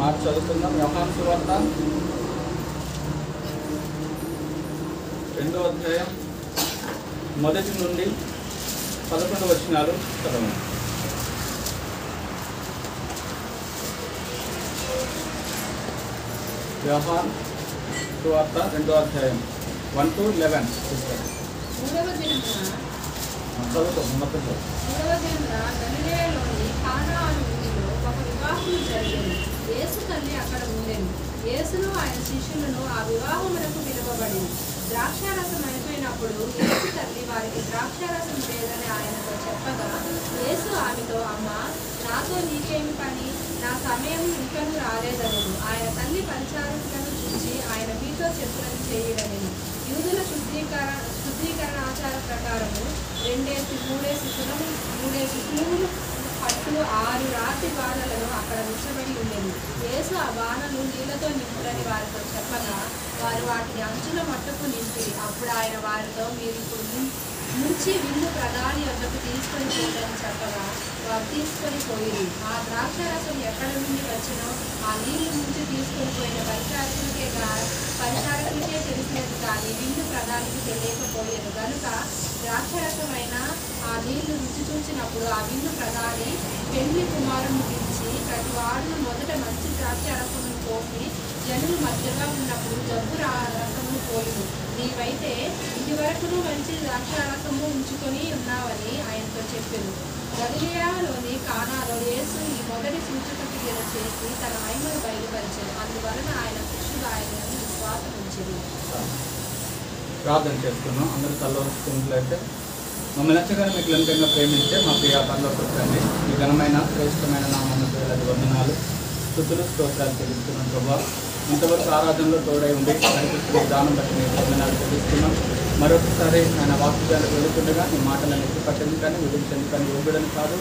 మాట చదువుకుందాం. యోహాను సువార్త 2వ అధ్యాయం మొదటి నుండి 11 వచనాలు చదవండి. యోహాను సువార్త 2వ అధ్యాయం 1 to 11 గలిలయలోని కానా అను ఊరిలో ఒక వివాహం జరిగింది. యేసు తల్లి అక్కడ ఉండేది. యేసును ఆయన శిష్యులను ఆ వివాహమునకు పిలువబడింది. ద్రాక్షారసం అయిపోయినప్పుడు యేసు తల్లి వారికి ద్రాక్షారసం లేదని ఆయనతో చెప్పగా, యేసు ఆమెతో, అమ్మా, నాతో నీకేమి పని? నా సమయం ఇంకనూ రాలేదనెను. ఆయన తల్లి పరిచారకులను చూసి, ఆయన మీతో చెప్పులను చేయడనెను. యూదుల శుద్ధీకరణ ఆచార ప్రకారము 2-3 తూములు పట్టులు 6 రాతి బాణలను అక్కడ ఉంచబడి ఉండేది. యేసు ఆ బాణలు నీళ్లతో నింపుడని వారితో చెప్పగా, వారు వాటిని అంచుల మట్టుకు నింపి, అప్పుడు ఆయన వారితో, మీరు ఇప్పుడు నుంచి విందు ప్రధాని వద్దకు తీసుకొని పోదని చెప్పగా, వారు తీసుకొని పోయి, ఆ ద్రాక్షరసం ఎక్కడ నుండి వచ్చినో ఆ నీళ్లు నుంచి తీసుకొని పోయిన పరిచారకులకే తెలిసినది, కానీ విందు ప్రధానికి తెలియకపోయేది. కనుక ద్రాక్షరసమైన ఆ నీళ్లు రుచి చూచినప్పుడు ఆ విందు ప్రధాని పెళ్లి కుమారుని పిలిచి, ప్రతి వాడును మొదట మంచి ద్రాక్షరసమును పోసి జనులు మధ్యగా ఉన్నప్పుడు జబ్బు రసము పోయిను. నీవైతే ఇదివరకును మంచి ద్రాక్షారసము ఉంచుకొని ఉన్నావని ఆయనతో చెప్పారు. గలిలయలోని కానాలో యేసు ఈ మొదటి సూచక క్రియలు చేసి తన మహిమను బయలుపరిచారు. అందువలన ఆయన శిష్యులు ఆయన విశ్వాసం ఉంచారు. ప్రార్థన చేస్తున్నాం. అందరూ తలవంచుకున్నట్లయితే, మమ్మల్ని ఎంతగానో మీకు ఎంతగా ప్రేమించే మా ప్రియ పరలోకపు తండ్రి, మీ ఘనమైన శ్రేష్టమైన నామమునకు వేలాది వందనాలు, స్తుతులు, స్తోత్రాలు చెల్లిస్తున్నాం. ప్రభా, ఇంతవరకు ఆరాధనలో తోడై ఉండి నడిపిస్తున్న దానం బట్టి మీకు వందనాలు చెల్లిస్తున్నాం. మరొకసారి ఆయన వాక్యాలకు వెళుతుండగా నీ మాటలను ఎత్తిపట్టండి, కానీ విధించండి, కానీ యోగ్యుడని కాదు,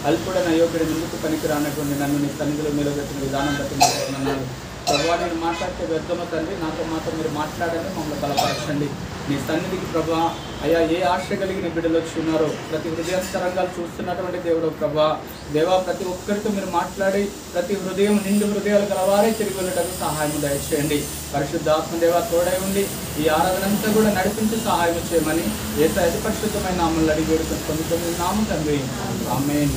అల్పుడని అయోగ్యుడి ముందుకు పనికి రానటువంటి నన్ను నీ సన్నిధిలో నిలబెట్టిన విధానం బట్టి మీకు వందనాలు. ప్రభా, నేను మాట్లాడితే వ్యర్థమో తండ్రి, నాతో మాత్రం మీరు మాట్లాడండి, మమ్మల్ని బలపరచండి. నీ సన్నిధికి ప్రభా, అయ్యా, ఏ ఆశ కలిగిన బిడ్డలు వచ్చి ఉన్నారో, ప్రతి హృదయస్తరంగాలు చూస్తున్నటువంటి దేవుడు ప్రభా, దేవా, ప్రతి ఒక్కరితో మీరు మాట్లాడి ప్రతి హృదయం నిండు హృదయాలు గలవారే తిరిగి వెళ్ళటకు సహాయం దయచేయండి. పరిశుద్ధాత్మ దేవా తోడై ఉండి ఈ ఆరాధనంతా కూడా నడిపించి సహాయం చేయమని యేసయ్య పరిశుద్ధమైన నామములో అడిగి వేడుకొని పొందుతున్నాము తండ్రి, ఆమేన్.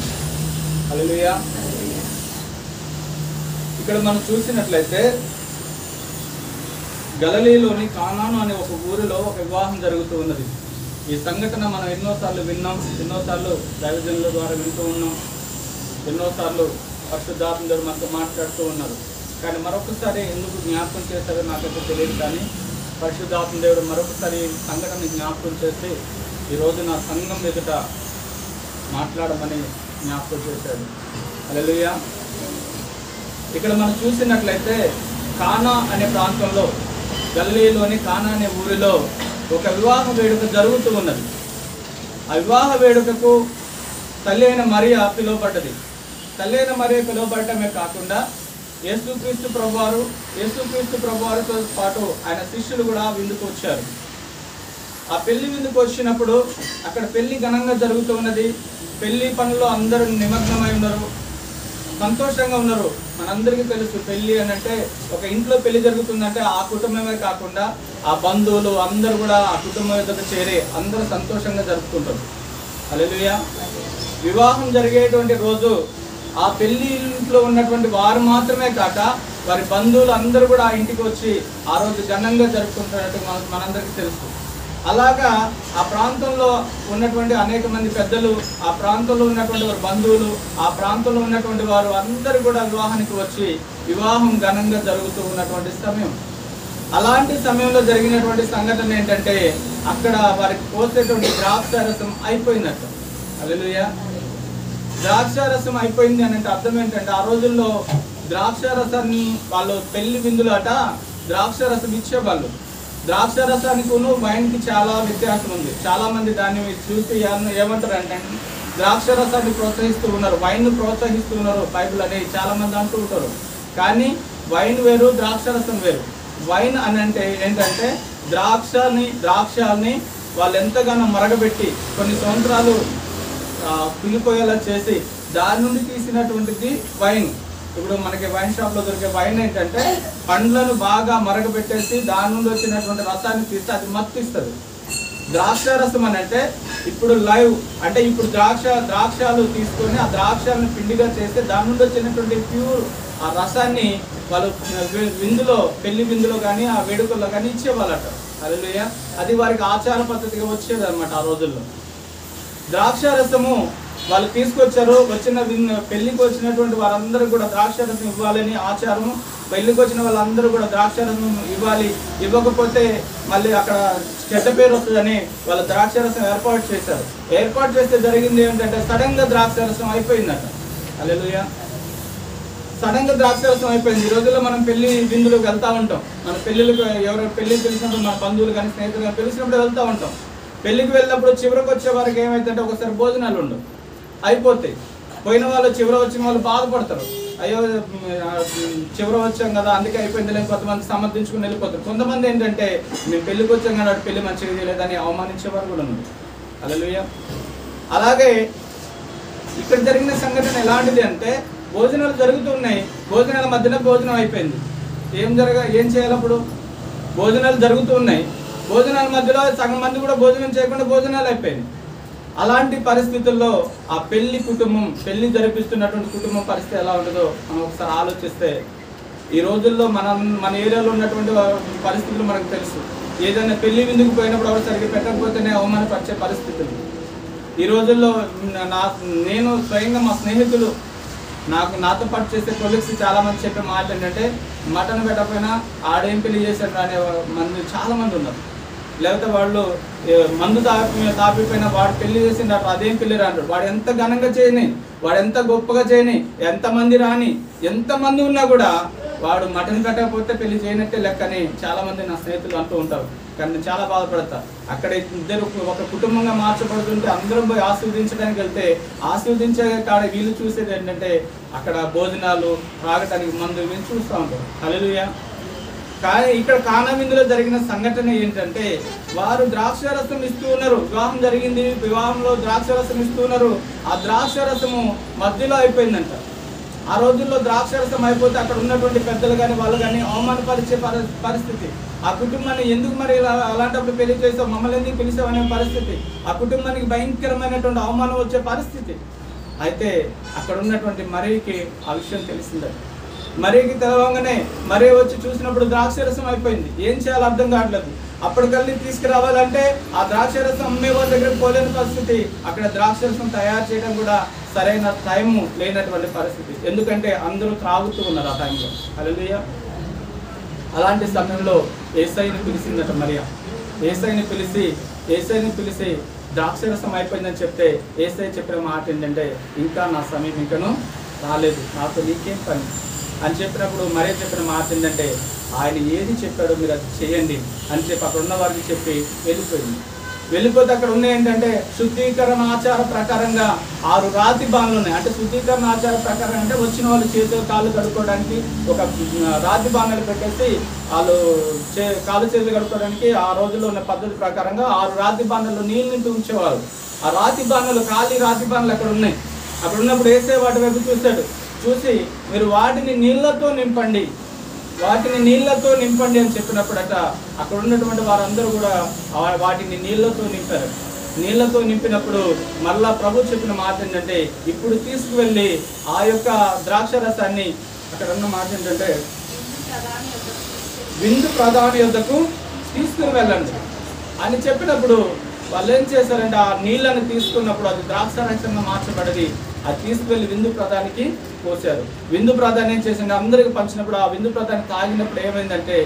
హల్లెలూయా. ఇక్కడ మనం చూసినట్లయితే గలిలయలోని కానాను అనే ఒక ఊరిలో ఒక వివాహం జరుగుతూ ఉన్నది. ఈ సంఘటన మనం ఎన్నోసార్లు విన్నాం, ఎన్నోసార్లు దైవజనుల ద్వారా వింటూ ఉన్నాం, ఎన్నోసార్లు పరిశుద్ధాత్మ దేవుడు మనతో మాట్లాడుతూ ఉన్నారు. కానీ మరొకసారి ఎందుకు జ్ఞాపకం చేశారో నాకైతే తెలియదు, కానీ పరిశుద్ధాత్మ దేవుడు మరొకసారి సంఘటన జ్ఞాపకం చేసి ఈరోజు నా సంఘం ఎదుట మాట్లాడమని జ్ఞాపకం చేశాడు. హల్లెలూయా. ఇక్కడ మనం చూసినట్లయితే కానా అనే ప్రాంతంలో, గలిలయలోని కానా అనే ఊరిలో ఒక వివాహ వేడుక జరుగుతూ ఉన్నది. ఆ వివాహ వేడుకకు తల్లి అయిన మరియా పిలువబడ్డది. తల్లి అయిన మరియా పిలువబడటమే కాకుండా యేసుక్రీస్తు ప్రభువారితో పాటు ఆయన శిష్యులు కూడా విందుకు వచ్చారు. ఆ పెళ్లి విందుకు వచ్చినప్పుడు అక్కడ పెళ్లి ఘనంగా జరుగుతూ ఉన్నది. పెళ్లి పనుల్లో అందరూ నిమగ్నమై ఉన్నారు, సంతోషంగా ఉన్నారు. మనందరికీ తెలుసు, పెళ్లి అని అంటే ఒక ఇంట్లో పెళ్లి జరుగుతుందంటే ఆ కుటుంబమే కాకుండా ఆ బంధువులు అందరూ కూడా ఆ కుటుంబం ఎదుట చేరి అందరూ సంతోషంగా జరుపుకుంటారు. హల్లెలూయా. వివాహం జరిగేటువంటి రోజు ఆ పెళ్లి ఇంట్లో ఉన్నటువంటి వారు మాత్రమే కాక వారి బంధువులు అందరూ కూడా ఆ ఇంటికి వచ్చి ఆ రోజు ఘనంగా జరుపుకుంటున్నట్టు మనందరికీ తెలుసు. అలాగా ఆ ప్రాంతంలో ఉన్నటువంటి అనేక మంది పెద్దలు, ఆ ప్రాంతంలో ఉన్నటువంటి వారి బంధువులు, ఆ ప్రాంతంలో ఉన్నటువంటి వారు అందరూ కూడా వివాహానికి వచ్చి వివాహం ఘనంగా జరుగుతూ ఉన్నటువంటి సమయం. అలాంటి సమయంలో జరిగినటువంటి సంఘటన ఏంటంటే, అక్కడ వారికి పోసేటువంటి ద్రాక్షారసం అయిపోయిందట. హల్లెలూయా. ద్రాక్షారసం అయిపోయింది అని అంటే అర్థం ఏంటంటే, ఆ రోజుల్లో ద్రాక్షారసాన్ని వాళ్ళు పెళ్లి విందులు అట ద్రాక్షారసం ఇచ్చేవాళ్ళు. ద్రాక్షారసానికి వైన్కి చాలా వ్యత్యాసం ఉంది. చాలా మంది దాన్ని చూసి ఏమంటారు అంటే, ద్రాక్షారసాన్ని ప్రోత్సహిస్తూ ఉన్నారు, వైన్ ప్రోత్సహిస్తూ ఉన్నారు బైబిల్ అని చాలా మంది అంటూ ఉంటారు. కానీ వైన్ వేరు, ద్రాక్షారసం వేరు. వైన్ అని అంటే ఏంటంటే ద్రాక్షాలని వాళ్ళు ఎంతగానో మరగబెట్టి కొన్ని సంవత్సరాలు పిలిపోయేలా చేసి దాని నుండి తీసినటువంటిది వైన్. ఇప్పుడు మనకి వైన్ షాప్లో దొరికే వైన్ ఏంటంటే పండ్లను బాగా మరగబెట్టేసి దాని నుండి వచ్చినటువంటి రసాన్ని తీస్తే అది మత్తు ఇస్తుంది. ద్రాక్ష రసం అని అంటే ఇప్పుడు లైవ్ అంటే ఇప్పుడు ద్రాక్షాలు తీసుకొని ఆ ద్రాక్షాలను పిండిగా చేస్తే దాని నుండి వచ్చినటువంటి ప్యూర్ ఆ రసాన్ని వాళ్ళు విందులో పెళ్లి విందులో కానీ ఆ వేడుకల్లో కానీ ఇచ్చేవాళ్ళట. హల్లెలూయా. అది వారికి ఆచార పద్ధతిగా వచ్చేది అనమాట ఆ రోజుల్లో. ద్రాక్ష రసము వాళ్ళు తీసుకొచ్చారు. పెళ్లికి వచ్చినటువంటి వారందరూ కూడా ద్రాక్ష రసం ఇవ్వాలని ఆచారము. పెళ్లికి వచ్చిన వాళ్ళందరూ కూడా ద్రాక్ష రసం ఇవ్వాలి, ఇవ్వకపోతే మళ్ళీ అక్కడ చెడ్డ పేరు వస్తుందని వాళ్ళు ద్రాక్ష రసం ఏర్పాటు చేశారు. ఏర్పాటు చేస్తే జరిగింది ఏంటంటే సడన్ గా ద్రాక్ష రసం అయిపోయిందట. హల్లెలూయా. సడన్ గా ద్రాక్ష రసం అయిపోయింది. ఈ రోజుల్లో మనం పెళ్లి విందులకు వెళ్తా ఉంటాం. మన పెళ్లికి ఎవరైనా పెళ్లికి పిలిచినప్పుడు మన బంధువులు కానీ స్నేహితులు కానీ పిలిచినప్పుడు వెళ్తూ ఉంటాం. పెళ్లికి వెళ్ళినప్పుడు చివరికి వచ్చే వారికి ఏమైతుందంటే ఒకసారి భోజనాలు ఉండవు, అయిపోతాయి. పోయిన వాళ్ళు చివర వచ్చిన వాళ్ళు బాధపడతారు, అయ్యో చివర వచ్చాం కదా అందుకే అయిపోయింది లేదు. కొంతమంది సమర్థించుకుని వెళ్ళిపోతారు. కొంతమంది ఏంటంటే మేము పెళ్లికి వచ్చాం కదా పెళ్లి మంచిగా చేయలేదని అవమానించేవారు కూడా ఉన్నారు. హల్లెలూయా. అలాగే ఇక్కడ జరిగిన సంఘటన ఎలాంటిది అంటే భోజనాలు జరుగుతున్నాయి, భోజనాల మధ్యన భోజనం అయిపోయింది. ఏం చేయాలి అప్పుడు? భోజనాలు జరుగుతూ ఉన్నాయి, భోజనాల మధ్యలో సగం మంది కూడా భోజనం చేయకుండా భోజనాలు అయిపోయింది. అలాంటి పరిస్థితుల్లో ఆ పెళ్లి జరిపిస్తున్నటువంటి కుటుంబం పరిస్థితి ఎలా ఉంటుందో మనం ఒకసారి ఆలోచిస్తే ఈ రోజుల్లో మన ఏరియాలో ఉన్నటువంటి పరిస్థితులు మనకు తెలుసు. ఏదైనా పెళ్లి విందుకు పోయినప్పుడు ఎవరు సరిగ్గా పెట్టకపోతేనే అవమానపరిచే పరిస్థితులు ఈ రోజుల్లో. నేను స్వయంగా మా స్నేహితులు నాతో పాటు చేసే కొలీగ్స్ చాలా మంది చెప్పే మాట ఏంటంటే మటన్ పెట్టకపోయినా ఆడేం పెళ్లి చేశాడు అనే మంది చాలా మంది ఉన్నారు. లేకపోతే వాళ్ళు మందు తాపిపోయినా వాడు పెళ్లి చేసిండు అదేం పెళ్లి రాడు, వాడు ఎంత ఘనంగా చేయని, వాడు ఎంత గొప్పగా చేయని, ఎంతమంది రాని, ఎంతమంది ఉన్నా కూడా వాడు మటన్ పెట్టకపోతే పెళ్లి చేయనట్టే లెక్కని చాలా మంది నా స్నేహితులు అంటూ ఉంటారు. కానీ నేను చాలా బాధపడతా. అక్కడ ఇద్దరు ఒక కుటుంబంగా మార్చబడుతుంటే అందరం పోయి ఆస్వాదించడానికి వెళ్తే ఆస్వాదించే కాడ వీళ్ళు చూసేది ఏంటంటే అక్కడ భోజనాలు తాగటానికి మందు వీళ్ళు చూస్తూ ఉంటారు. హల్లెలూయా. కానీ ఇక్కడ కానా విందులో జరిగిన సంఘటన ఏంటంటే వారు ద్రాక్షరసం ఇస్తూ ఉన్నారు. వివాహం జరిగింది, వివాహంలో ద్రాక్షరసం ఇస్తూ ఉన్నారు. ఆ ద్రాక్షరసము మధ్యలో అయిపోయిందంట. ఆ రోజుల్లో ద్రాక్షరసం అయిపోతే అక్కడ ఉన్నటువంటి పెద్దలు కానీ వాళ్ళు కానీ అవమానపరిచే పరిస్థితి. ఆ కుటుంబాన్ని ఎందుకు మరి అలాంటప్పుడు పెళ్లి చేసావు, మమ్మల్ని ఎందుకు పిలిచావు అనే పరిస్థితి. ఆ కుటుంబానికి భయంకరమైనటువంటి అవమానం వచ్చే పరిస్థితి. అయితే అక్కడ ఉన్నటువంటి మరీకి ఆ విషయం తెలిసిందే. మరీకి తెలవంగానే మరీ వచ్చి చూసినప్పుడు ద్రాక్షరసం అయిపోయింది. ఏం చేయాలో అర్థం కావట్లేదు. అప్పటికల్లి తీసుకురావాలంటే ఆ ద్రాక్షరసం అమ్మే వాళ్ళ దగ్గర పోలేని పరిస్థితి. అక్కడ ద్రాక్షరసం తయారు చేయడం కూడా సరైన టైము లేనటువంటి పరిస్థితి. ఎందుకంటే అందరూ త్రాగుతూ ఉన్నారు ఆ టైంలో. హల్లెలూయా. అలాంటి సమయంలో యేసయ్యని పిలిచిందట మరియా. యేసయ్యని పిలిచి ద్రాక్షరసం అయిపోయిందని చెప్తే యేసయ్య చెప్పిన మాట ఏంటంటే ఇంకా నా సమయం ఇంకను రాలేదు, నాతో నీకేం పని అని చెప్పినప్పుడు మరీ చెప్పిన మాట ఏంటంటే ఆయన ఏది చెప్పాడో మీరు అది చేయండి అని చెప్పి అక్కడ ఉన్న వారికి చెప్పి వెళ్ళిపోతే అక్కడ ఉన్న ఏంటంటే శుద్ధీకరణ ఆచార ప్రకారంగా 6 రాతి బాణలు ఉన్నాయి. అంటే శుద్ధీకరణ ఆచార ప్రకారం అంటే వచ్చిన వాళ్ళు చేతులు కాళ్ళు కడుక్కోవడానికి ఒక రాతి బాణలు పెట్టేసి వాళ్ళు కాళ్ళు చేతులు కడుక్కోవడానికి ఆ రోజుల్లో ఉన్న పద్ధతి ప్రకారంగా 6 రాతి బాణలు నీళ్ళు నింపి ఉంచేవారు. ఆ రాతి బాణలు ఖాళీ రాతి బాణలు అక్కడ ఉన్నాయి. అక్కడ ఉన్నప్పుడు వేసే వాటి వైపు చూసి మీరు వాటిని నీళ్లతో నింపండి అని చెప్పినప్పుడట అక్కడ ఉన్నటువంటి వారందరూ కూడా వాటిని నీళ్లతో నింపారు. నీళ్లతో నింపినప్పుడు మళ్ళా ప్రభు చెప్పిన మాట ఏంటంటే ఇప్పుడు తీసుకువెళ్ళి ఆ యొక్క ద్రాక్ష రసాన్ని అక్కడ ఉన్న మాట ఏంటంటే విందు ప్రధాని యొద్దకు తీసుకుని వెళ్ళండి అని చెప్పినప్పుడు వాళ్ళు ఏం చేశారంటే ఆ నీళ్ళని తీసుకున్నప్పుడు అది ద్రాక్ష రసంగా మార్చబడి అది తీసుకువెళ్ళి విందు ప్రధానికి పోసారు. విందు ప్రధాని ఏం చేసింది అందరికి పంచినప్పుడు ఆ విందు ప్రధాని తాగినప్పుడు ఏమైందంటే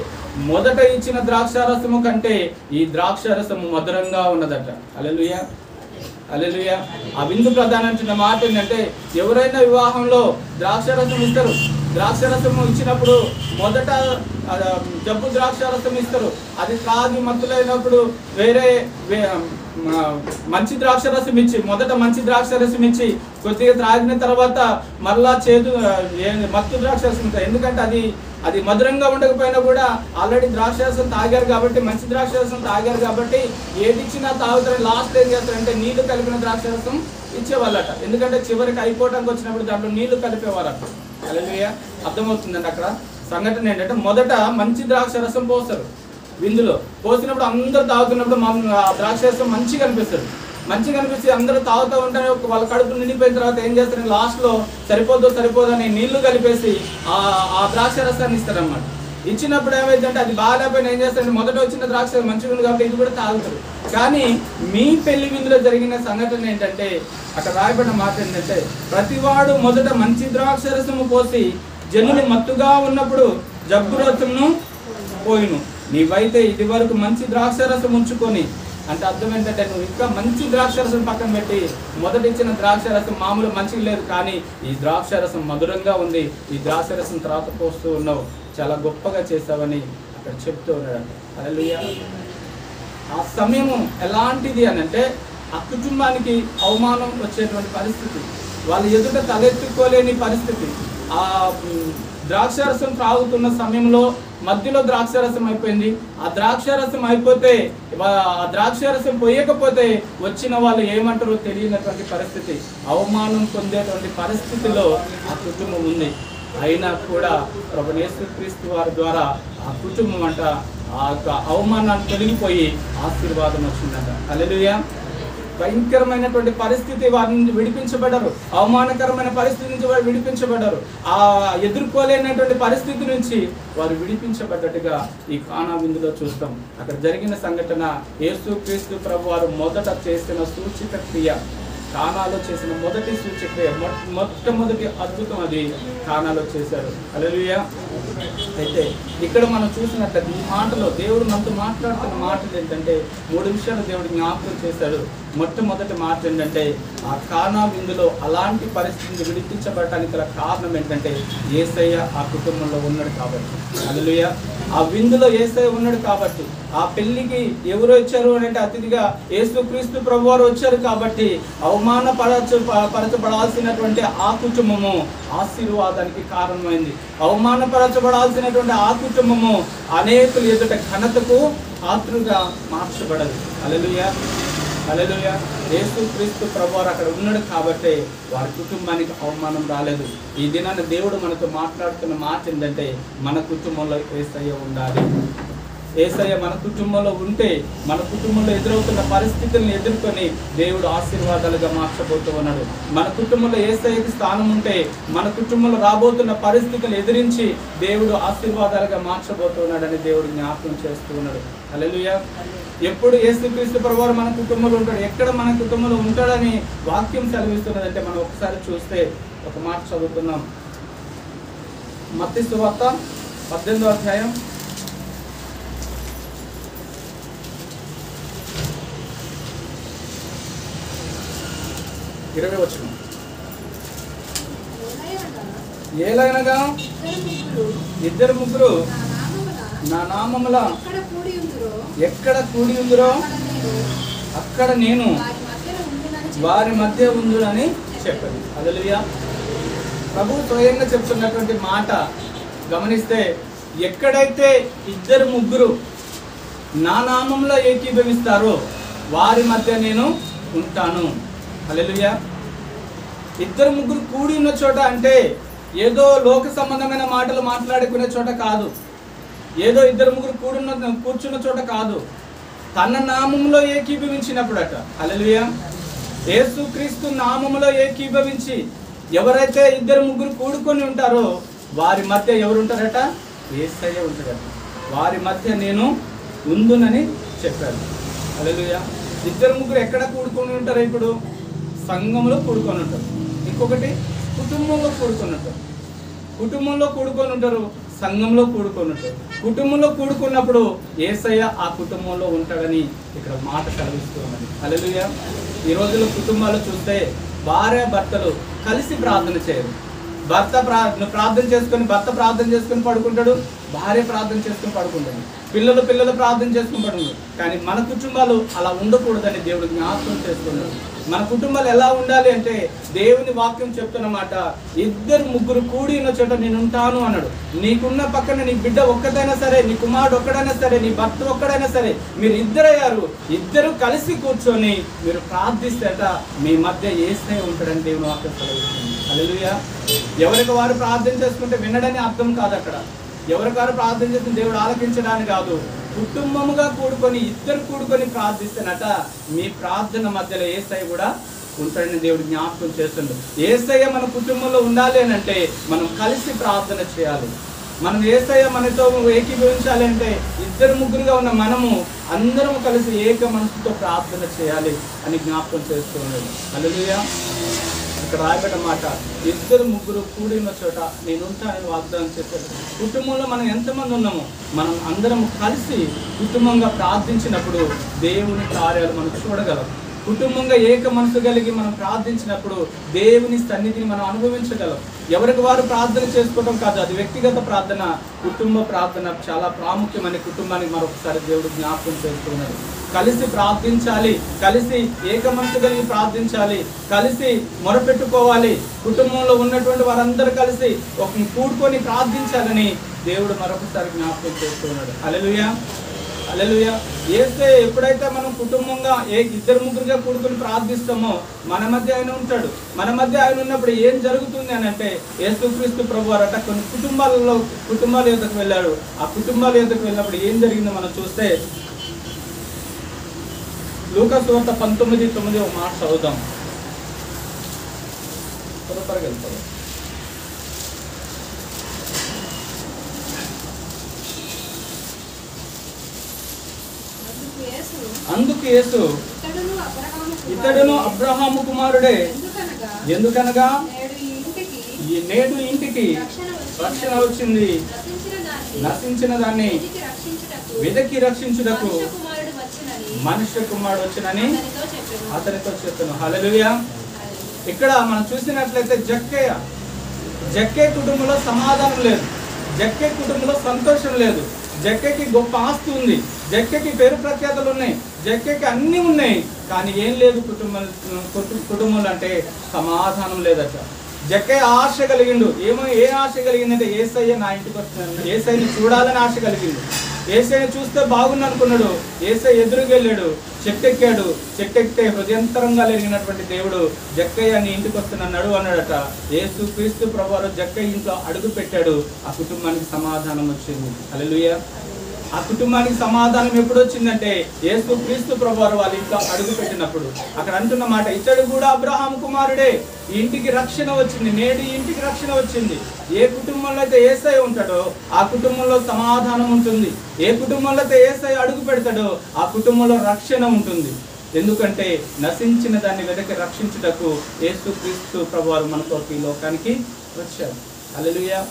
మొదట ఇచ్చిన ద్రాక్షారసము కంటే ఈ ద్రాక్షారసము మధురంగా ఉన్నదట. హల్లెలూయా. ఆ విందు ప్రధాని అంటున్న మాట ఏంటంటే ఎవరైనా వివాహంలో ద్రాక్షారసం ఇస్తారు. ద్రాక్షారసము ఇచ్చినప్పుడు మొదట జబ్బు ద్రాక్షారసం ఇస్తారు. అది తాగి మత్తులైనప్పుడు వేరే మంచి ద్రాక్షరసం ఇచ్చి మొదట మంచి ద్రాక్షరసం ఇచ్చి కొద్దిగా త్రాగిన తర్వాత మళ్ళా మత్తు ద్రాక్షరసం ఇస్తారు. ఎందుకంటే అది మధురంగా ఉండకపోయినా కూడా ఆల్రెడీ ద్రాక్షరసం తాగారు కాబట్టి మంచి ద్రాక్షరసం తాగారు కాబట్టి ఏది ఇచ్చినా తాగుతారని లాస్ట్ ఏం చేస్తారంటే నీళ్లు కలిపిన ద్రాక్షరసం ఇచ్చేవాళ్ళట. ఎందుకంటే చివరికి అయిపోవడానికి వచ్చినప్పుడు దాంట్లో నీళ్లు కలిపేవారట. హల్లెలూయా. అర్థమవుతుందండి. అక్కడ సంఘటన ఏంటంటే మొదట మంచి ద్రాక్ష రసం పోస్తారు విందులో. పోసినప్పుడు అందరూ తాగుతున్నప్పుడు ఆ ద్రాక్ష రసం మంచిగా అనిపిస్తే అందరూ తాగుతూ ఉంటారు. వాళ్ళ కడుపు నిండిపోయిన తర్వాత ఏం చేస్తారు, లాస్ట్లో సరిపోదని నీళ్లు కలిపేసి ఆ ద్రాక్ష రసాన్ని ఇస్తారన్నమాట. ఇచ్చినప్పుడు ఏమైందంటే అది బాగాలేకపోయినా ఏం చేస్తారంటే మొదట వచ్చిన ద్రాక్ష మంచిగా ఉంది కాబట్టి ఇది కూడా తాగుతారు. కానీ మీ పెళ్లి విందులో జరిగిన సంఘటన ఏంటంటే అక్కడ రాయబడిన మాట ఏంటంటే ప్రతివాడు మొదట మంచి ద్రాక్ష రసము పోసి జనులు మత్తుగా ఉన్నప్పుడు జబ్బు రసమును పోయిను. నీవైతే ఇది వరకు మంచి ద్రాక్ష రసం ఉంచుకొని, అంటే అర్థం ఏంటంటే నువ్వు ఇంకా మంచి ద్రాక్ష రసం పక్కన పెట్టి మొదట ఇచ్చిన ద్రాక్ష రసం మామూలు మంచిగా లేదు, కానీ ఈ ద్రాక్ష రసం మధురంగా ఉంది, ఈ ద్రాక్ష రసం తర్వాత పోస్తూ ఉన్నావు, చాలా గొప్పగా చేసావని అక్కడ చెప్తూ ఉన్నాడు. హల్లెలూయా. ఆ సమయము ఎలాంటిది అని అంటే ఆ కుటుంబానికి అవమానం వచ్చేటువంటి పరిస్థితి, వాళ్ళ ఎదుట తలెత్తుకోలేని పరిస్థితి. ఆ ద్రాక్షారసం త్రాగుతున్న సమయంలో మధ్యలో ద్రాక్షారసం అయిపోయింది. ఆ ద్రాక్షారసం అయిపోతే ఆ ద్రాక్షారసం పోయకపోతే వచ్చిన వాళ్ళు ఏమంటారో తెలియనటువంటి పరిస్థితి, అవమానం పొందేటువంటి పరిస్థితిలో ఆ కుటుంబం ఉంది. అయినా కూడా ప్రభువైన యేసుక్రీస్తు వారి ద్వారా ఆ కుటుంబం అంట ఆ అవమానాన్ని తొలగిపోయి ఆశీర్వాదం వచ్చిందంట. హల్లెలూయా. భయంకరమైనటువంటి పరిస్థితి వారి నుంచి విడిపించబడ్డారు, అవమానకరమైన పరిస్థితి నుంచి వారు విడిపించబడ్డారు, ఆ ఎదుర్కోలేనటువంటి పరిస్థితి నుంచి వారు విడిపించబడ్డట్టుగా ఈ కానా విందులో చూస్తాం. అక్కడ జరిగిన సంఘటన యేసుక్రీస్తు ప్రభు వారు మొదట చేసిన సూచిక క్రియ, కానాలో చేసిన మొదటి సూచక్రియ, మొట్టమొదటి అద్భుతం అది కానాలో చేశారు. హల్లెలూయా. అయితే ఇక్కడ మనం చూసినట్లయితే ఈ మాటలో దేవుడు మనతో మాట్లాడుతున్న మాటలు ఏంటంటే 3 విషయాలు దేవుడు జ్ఞాపకం చేశాడు. మొట్టమొదటి మాట ఏంటంటే ఆ కానా విందులో అలాంటి పరిస్థితిని విడిపించబడటానికి గల కారణం ఏంటంటే యేసయ్య ఆ కుటుంబంలో ఉన్నాడు కాబట్టి. హల్లెలూయా. ఆ విందులో యేసయ్య ఉన్నాడు కాబట్టి, ఆ పెళ్లికి ఎవరు వచ్చారు అంటే అతిథిగా యేసుక్రీస్తు ప్రభువారు వచ్చారు కాబట్టి అవమానపరచబడాల్సినటువంటి ఆ కుటుంబము ఆశీర్వాదానికి కారణమైంది. అవమానపరచబడాల్సినటువంటి ఆ కుటుంబము అనేకులు ఎదుట ఘనతకు పాత్రుగా మార్చబడదు. హల్లెలూయా. హల్లెలూయా. యేసుక్రీస్తు ప్రభువారు అక్కడ ఉన్నాడు కాబట్టి వారి కుటుంబానికి అవమానం రాలేదు. ఈ దినాన దేవుడు మనతో మాట్లాడుతున్న మాట ఏంటంటే మన కుటుంబంలో యేసయ్య ఉండాలి. యేసయ్య మన కుటుంబంలో ఉంటే మన కుటుంబంలో ఎదురవుతున్న పరిస్థితులను ఎదుర్కొని దేవుడు ఆశీర్వాదాలుగా మార్చబోతూ ఉన్నాడు. మన కుటుంబంలో యేసయ్యకి స్థానం ఉంటే మన కుటుంబంలో రాబోతున్న పరిస్థితులను ఎదిరించి దేవుడు ఆశీర్వాదాలుగా మార్చబోతున్నాడని దేవుడు జ్ఞాపకం చేస్తూ ఉన్నాడు. హల్లెలూయా. ఎప్పుడు యేసుక్రీస్తు ప్రభువారు మన కుటుంబంలో ఉంటాడు, ఎక్కడ మన కుటుంబంలో ఉంటాడని వాక్యం సెలవిస్తున్నదంటే మనం ఒకసారి చూస్తే ఒక మాట చదువుతున్నాం. మత్తయి సువార్త 18వ అధ్యాయం 20వ వచనం. ఏలైనగా ఇద్దరు ముగ్గురు నా నామముల ఎక్కడ కూడి ఉందిరో అక్కడ నేను వారి మధ్య ఉందునని చెప్పాను. హల్లెలూయా. ప్రభు స్వయంగా చెప్తున్నటువంటి మాట గమనిస్తే ఎక్కడైతే ఇద్దరు ముగ్గురు నా నామంలో ఏకీభవిస్తారో వారి మధ్య నేను ఉంటాను. హల్లెలూయా. ఇద్దరు ముగ్గురు కూడి ఉన్న చోట అంటే ఏదో లోక సంబంధమైన మాటలు మాట్లాడుకునే చోట కాదు, ఏదో ఇద్దరు ముగ్గురు కూర్చున్న చోట కాదు, తన నామములో ఏకీభవించినప్పుడట. హల్లెలూయా. యేసుక్రీస్తు నామములో ఏకీభవించి ఎవరైతే ఇద్దరు ముగ్గురు కూడుకొని ఉంటారో వారి మధ్య ఎవరు ఉంటారట? యేసయ్య ఉంటాడట. వారి మధ్య నేను ఉందునని చెప్పాను. హల్లెలూయా. ఇద్దరు ముగ్గురు ఎక్కడ కూడుకొని ఉంటారు? ఇప్పుడు సంఘంలో కూడుకొని ఉంటారు, ఇంకొకటి కుటుంబంలో కూడుకొని ఉంటారు. కుటుంబంలో కూడుకొని ఉంటారు, సంఘంలో కూడుకొని ఉంటారు. కుటుంబంలో కూడుకున్నప్పుడు యేసయ్య ఆ కుటుంబంలో ఉంటాడని ఇక్కడ మాట కలిగిస్తూ ఉన్నది. హల్లెలూయా. ఈ రోజుల్లో కుటుంబాలు చూస్తే భార్య భర్తలు కలిసి ప్రార్థన చేయరు. భర్త ప్రార్థన చేసుకొని పడుకుంటాడు, భార్య ప్రార్థన చేసుకొని పడుకుంటాడు, పిల్లలు ప్రార్థన చేసుకుని పడుకుంటారు. కానీ మన కుటుంబాలు అలా ఉండకూడదని దేవుడు జ్ఞాపకం చేస్తున్నాడు. మన కుటుంబాలు ఎలా ఉండాలి అంటే దేవుని వాక్యం చెప్తున్నమాట, ఇద్దరు ముగ్గురు కూడి ఉన్న చోట నేను ఉంటాను అన్నాడు. నీకున్న పక్కన నీ బిడ్డ ఒక్కదైనా సరే, నీ కుమారుడు ఒక్కడైనా సరే, నీ భర్త ఒక్కడైనా సరే, మీరు ఇద్దరయ్యారు, ఇద్దరు కలిసి కూర్చొని మీరు ప్రార్థిస్తేట మీ మధ్య యేసయ్య ఉంటాడని దేవుని వాక్యం సెలవిస్తుంది. హల్లెలూయా. ఎవరికి వారు ప్రార్థన చేసుకుంటే వినడని అర్థం కాదు అక్కడ. ఎవరికి వారు ప్రార్థన చేసుకుని దేవుడు ఆలకించడానికి కాదు. కుటుంబముగా కూడుకొని ఇద్దరు కూడుకొని ప్రార్థిస్తేనట మీ ప్రార్థన మధ్యలో యేసయ్య కూడా ఉంటాడని దేవుడు జ్ఞాపకం చేస్తుండ్రు. యేసయ్య మన కుటుంబంలో ఉండాలి అని అంటే మనం కలిసి ప్రార్థన చేయాలి. మనం యేసయ్య మనతో ఏకీభవించాలి అంటే ఇద్దరు ముగ్గురుగా ఉన్న మనము అందరం కలిసి ఏక మనసుతో ప్రార్థన చేయాలి అని జ్ఞాపకం చేస్తున్నాడు. హల్లెలూయా. ఇక్కడ రాయబడ్డ మాట, ఇద్దరు ముగ్గురు కూడిన చోట నేను ఉంటానని వాగ్దానం చేశాడు. కుటుంబంలో మనం ఎంతమంది ఉన్నామో మనం అందరం కలిసి కుటుంబంగా ప్రార్థించినప్పుడు దేవుని కార్యాలు మనం చూడగలం. కుటుంబంగా ఏక మనసు కలిగి మనం ప్రార్థించినప్పుడు దేవుని సన్నిధిని మనం అనుభవించగలం. ఎవరికి వారు ప్రార్థన చేసుకోవడం కాదు, అది వ్యక్తిగత ప్రార్థన. కుటుంబ ప్రార్థన చాలా ప్రాముఖ్యమని కుటుంబానికి మరొకసారి దేవుడు జ్ఞాపకం చేస్తున్నాడు. కలిసి ప్రార్థించాలి, కలిసి ఏక మనసు కలిగి ప్రార్థించాలి, కలిసి మొరపెట్టుకోవాలి. కుటుంబంలో ఉన్నటువంటి వారందరూ కలిసి ఒక కూడుకొని ప్రార్థించాలని దేవుడు మరొకసారి జ్ఞాపకం చేస్తున్నాడు. హల్లెలూయా, హల్లెలూయా. యేసయ్య ఎప్పుడైతే మనం కుటుంబంగా ఇద్దరు ముగ్గురుగా కూడుకొని ప్రార్థిస్తామో మన మధ్య ఆయన ఉంటాడు. మన మధ్య ఆయన ఉన్నప్పుడు ఏం జరుగుతుంది అని అంటే, యేసుక్రీస్తు ప్రభువారట కొన్ని కుటుంబాల యొద్దకు వెళ్ళాడు. ఆ కుటుంబాల యొద్దకు వెళ్ళినప్పుడు ఏం జరిగిందో మనం చూస్తే లూకా సువార్త 19:9 ఒక మాట చదువుదాం. త్వరగా వెళ్తారు. అందుకు యేసు ఇతడును అబ్రహాము కుమారుడే, ఎందుకనగా నేడు ఇంటికి రక్షణ వచ్చింది, నశించిన దాన్ని వెదకి రక్షించుటకు మనుష్య కుమారుడు వచ్చినని అతనితో చెప్పాను. హల్లెలూయా. ఇక్కడ మనం చూసినట్లయితే జక్కే కుటుంబంలో సమాధానం లేదు, జక్కే కుటుంబంలో సంతోషం లేదు. జక్కేకి గొప్ప ఆస్తి ఉంది, జక్కేకి పేరు ప్రఖ్యాతలు ఉన్నాయి, జక్కేకి అన్నీ ఉన్నాయి, కానీ ఏం లేదు కుటుంబంలో అంటే సమాధానం లేదట. జక్కే ఆశ కలిగిండు. ఏ ఆశ కలిగిందంటే యేసయ్య నా ఇంటికి వస్తున్నాడు, యేసయ్యని చూడాలని ఆశ కలిగింది. యేసయ్యని చూస్తే బాగుంది అనుకున్నాడు. యేసయ్య ఎదురుగా వెళ్ళాడు, చెట్టెక్కాడు. చెట్టెక్కితే హృదయంతరంగా ఎరిగినటువంటి దేవుడు జక్కయ్య నీ ఇంటికి వస్తున్నాడు అన్నాడట. యేసుక్రీస్తు ప్రభువారు జక్కయ్య ఇంట్లో అడుగు పెట్టాడు. ఆ కుటుంబానికి సమాధానం వచ్చింది. హల్లెలూయా. ఆ కుటుంబానికి సమాధానం ఎప్పుడు వచ్చిందంటే యేసుక్రీస్తు ప్రభువారు వాళ్ళ ఇంట్లో అడుగు పెట్టినప్పుడు. అక్కడ అంటున్న మాట, ఇతడు కూడా అబ్రహాము కుమారుడే, ఈ ఇంటికి రక్షణ వచ్చింది, నేడు ఈ ఇంటికి రక్షణ వచ్చింది. ఏ కుటుంబంలో అయితే యేసయ్య ఉంటాడో ఆ కుటుంబంలో సమాధానం ఉంటుంది. ఏ కుటుంబంలో అయితే యేసయ్య అడుగు పెడతాడో ఆ కుటుంబంలో రక్షణ ఉంటుంది. ఎందుకంటే నశించిన దాన్ని వెదకి రక్షించుటకు యేసుక్రీస్తు ప్రభువారు మన కొరకు ఈ లోకానికి వచ్చారు. హల్లెలూయా,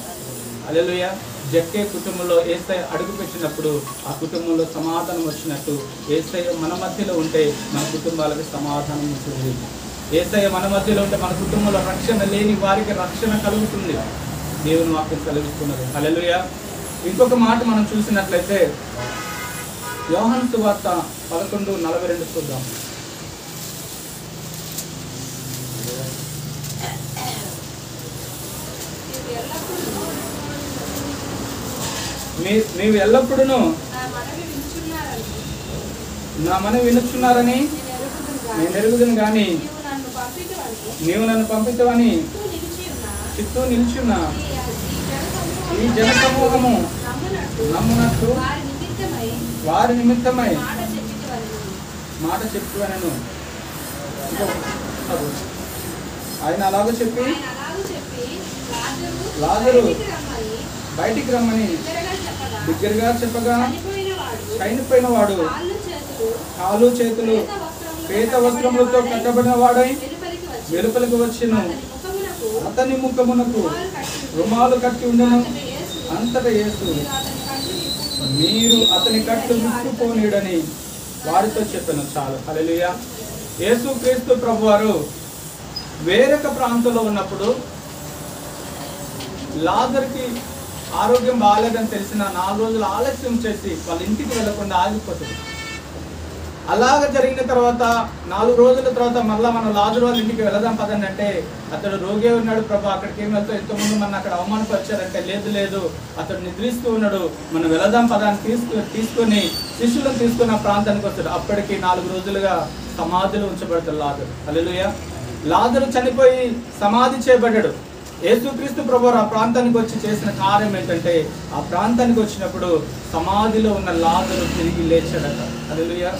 హల్లెలూయా. జక్కే కుటుంబంలో యేసయ్య అడుగు పెట్టినప్పుడు ఆ కుటుంబంలో సమాధానం వచ్చినట్టు యేసయ్య మన మధ్యలో ఉంటే మన కుటుంబాలకు సమాధానం ఉంటుంది. యేసయ్య మన మధ్యలో ఉంటే మన కుటుంబంలో రక్షణ లేని వారికి రక్షణ కలుగుతుంది. దేవుని వాక్యం కలిగిస్తున్నది. హల్లెలూయా. ఇంకొక మాట మనం చూసినట్లయితే యోహాను సువార్త 11:42 చూద్దాం. నీవు ఎల్లప్పుడూ నా మనవి వినుచున్నారని నేను ఎరుగుదును గాని నీవు నన్ను పంపితవని చుట్టూ నిలిచున్నా ఈ జన సమూహము నమ్మునట్టు వారి నిమిత్తమై మాట చెప్పువనెను. ఆయన అలాగ చెప్పి లాజరు బయటికి రమ్మని దగ్గరగా చెప్పగా చనిపోయిన వాడు కాళ్ళు చేతులు పేత వస్త్రములతో కట్టబడిన వాడై వెలుపలికి వచ్చెను. అతని ముఖమునకు రుమాలు కట్టి ఉండెను. అంతటా యేసు మీరు అతని కట్లు విప్పుకోనీడని వారితో చెప్పాను. చాలు. హల్లెలూయా. యేసుక్రీస్తు ప్రభువారు వేరొక ప్రాంతంలో ఉన్నప్పుడు లాజరుకి ఆరోగ్యం బాగాలేదని తెలిసిన 4 రోజులు ఆలస్యం చేసి వాళ్ళ ఇంటికి వెళ్ళకుండా ఆగిపోతుంది. అలాగ జరిగిన తర్వాత 4 రోజుల తర్వాత మళ్ళీ మనం లాజరు వాళ్ళ ఇంటికి వెళదాం పదండి అంటే, అతడు రోగే ఉన్నాడు ప్రభు, అక్కడికి ఏం వెళ్తావు, ఎంతోమంది మన అక్కడ అవమానపరిచారంటే, లేదు అతడు నిద్రిస్తూ ఉన్నాడు, మనం వెళదాం పదాన్ని తీసుకొని శిష్యులను తీసుకుని ఆ ప్రాంతానికి వస్తాడు. అప్పటికి 4 రోజులుగా సమాధిలో ఉంచబడతాడు లాజరు. హల్లెలూయా. లాజరు చనిపోయి సమాధి చేయబడ్డాడు. యేసుక్రీస్తు ప్రభువారు ఆ ప్రాంతానికి వచ్చి చేసిన కార్యం ఏంటంటే, ఆ ప్రాంతానికి వచ్చినప్పుడు సమాధిలో ఉన్న లాజరు తిరిగి లేచాడట. హల్లెలూయా.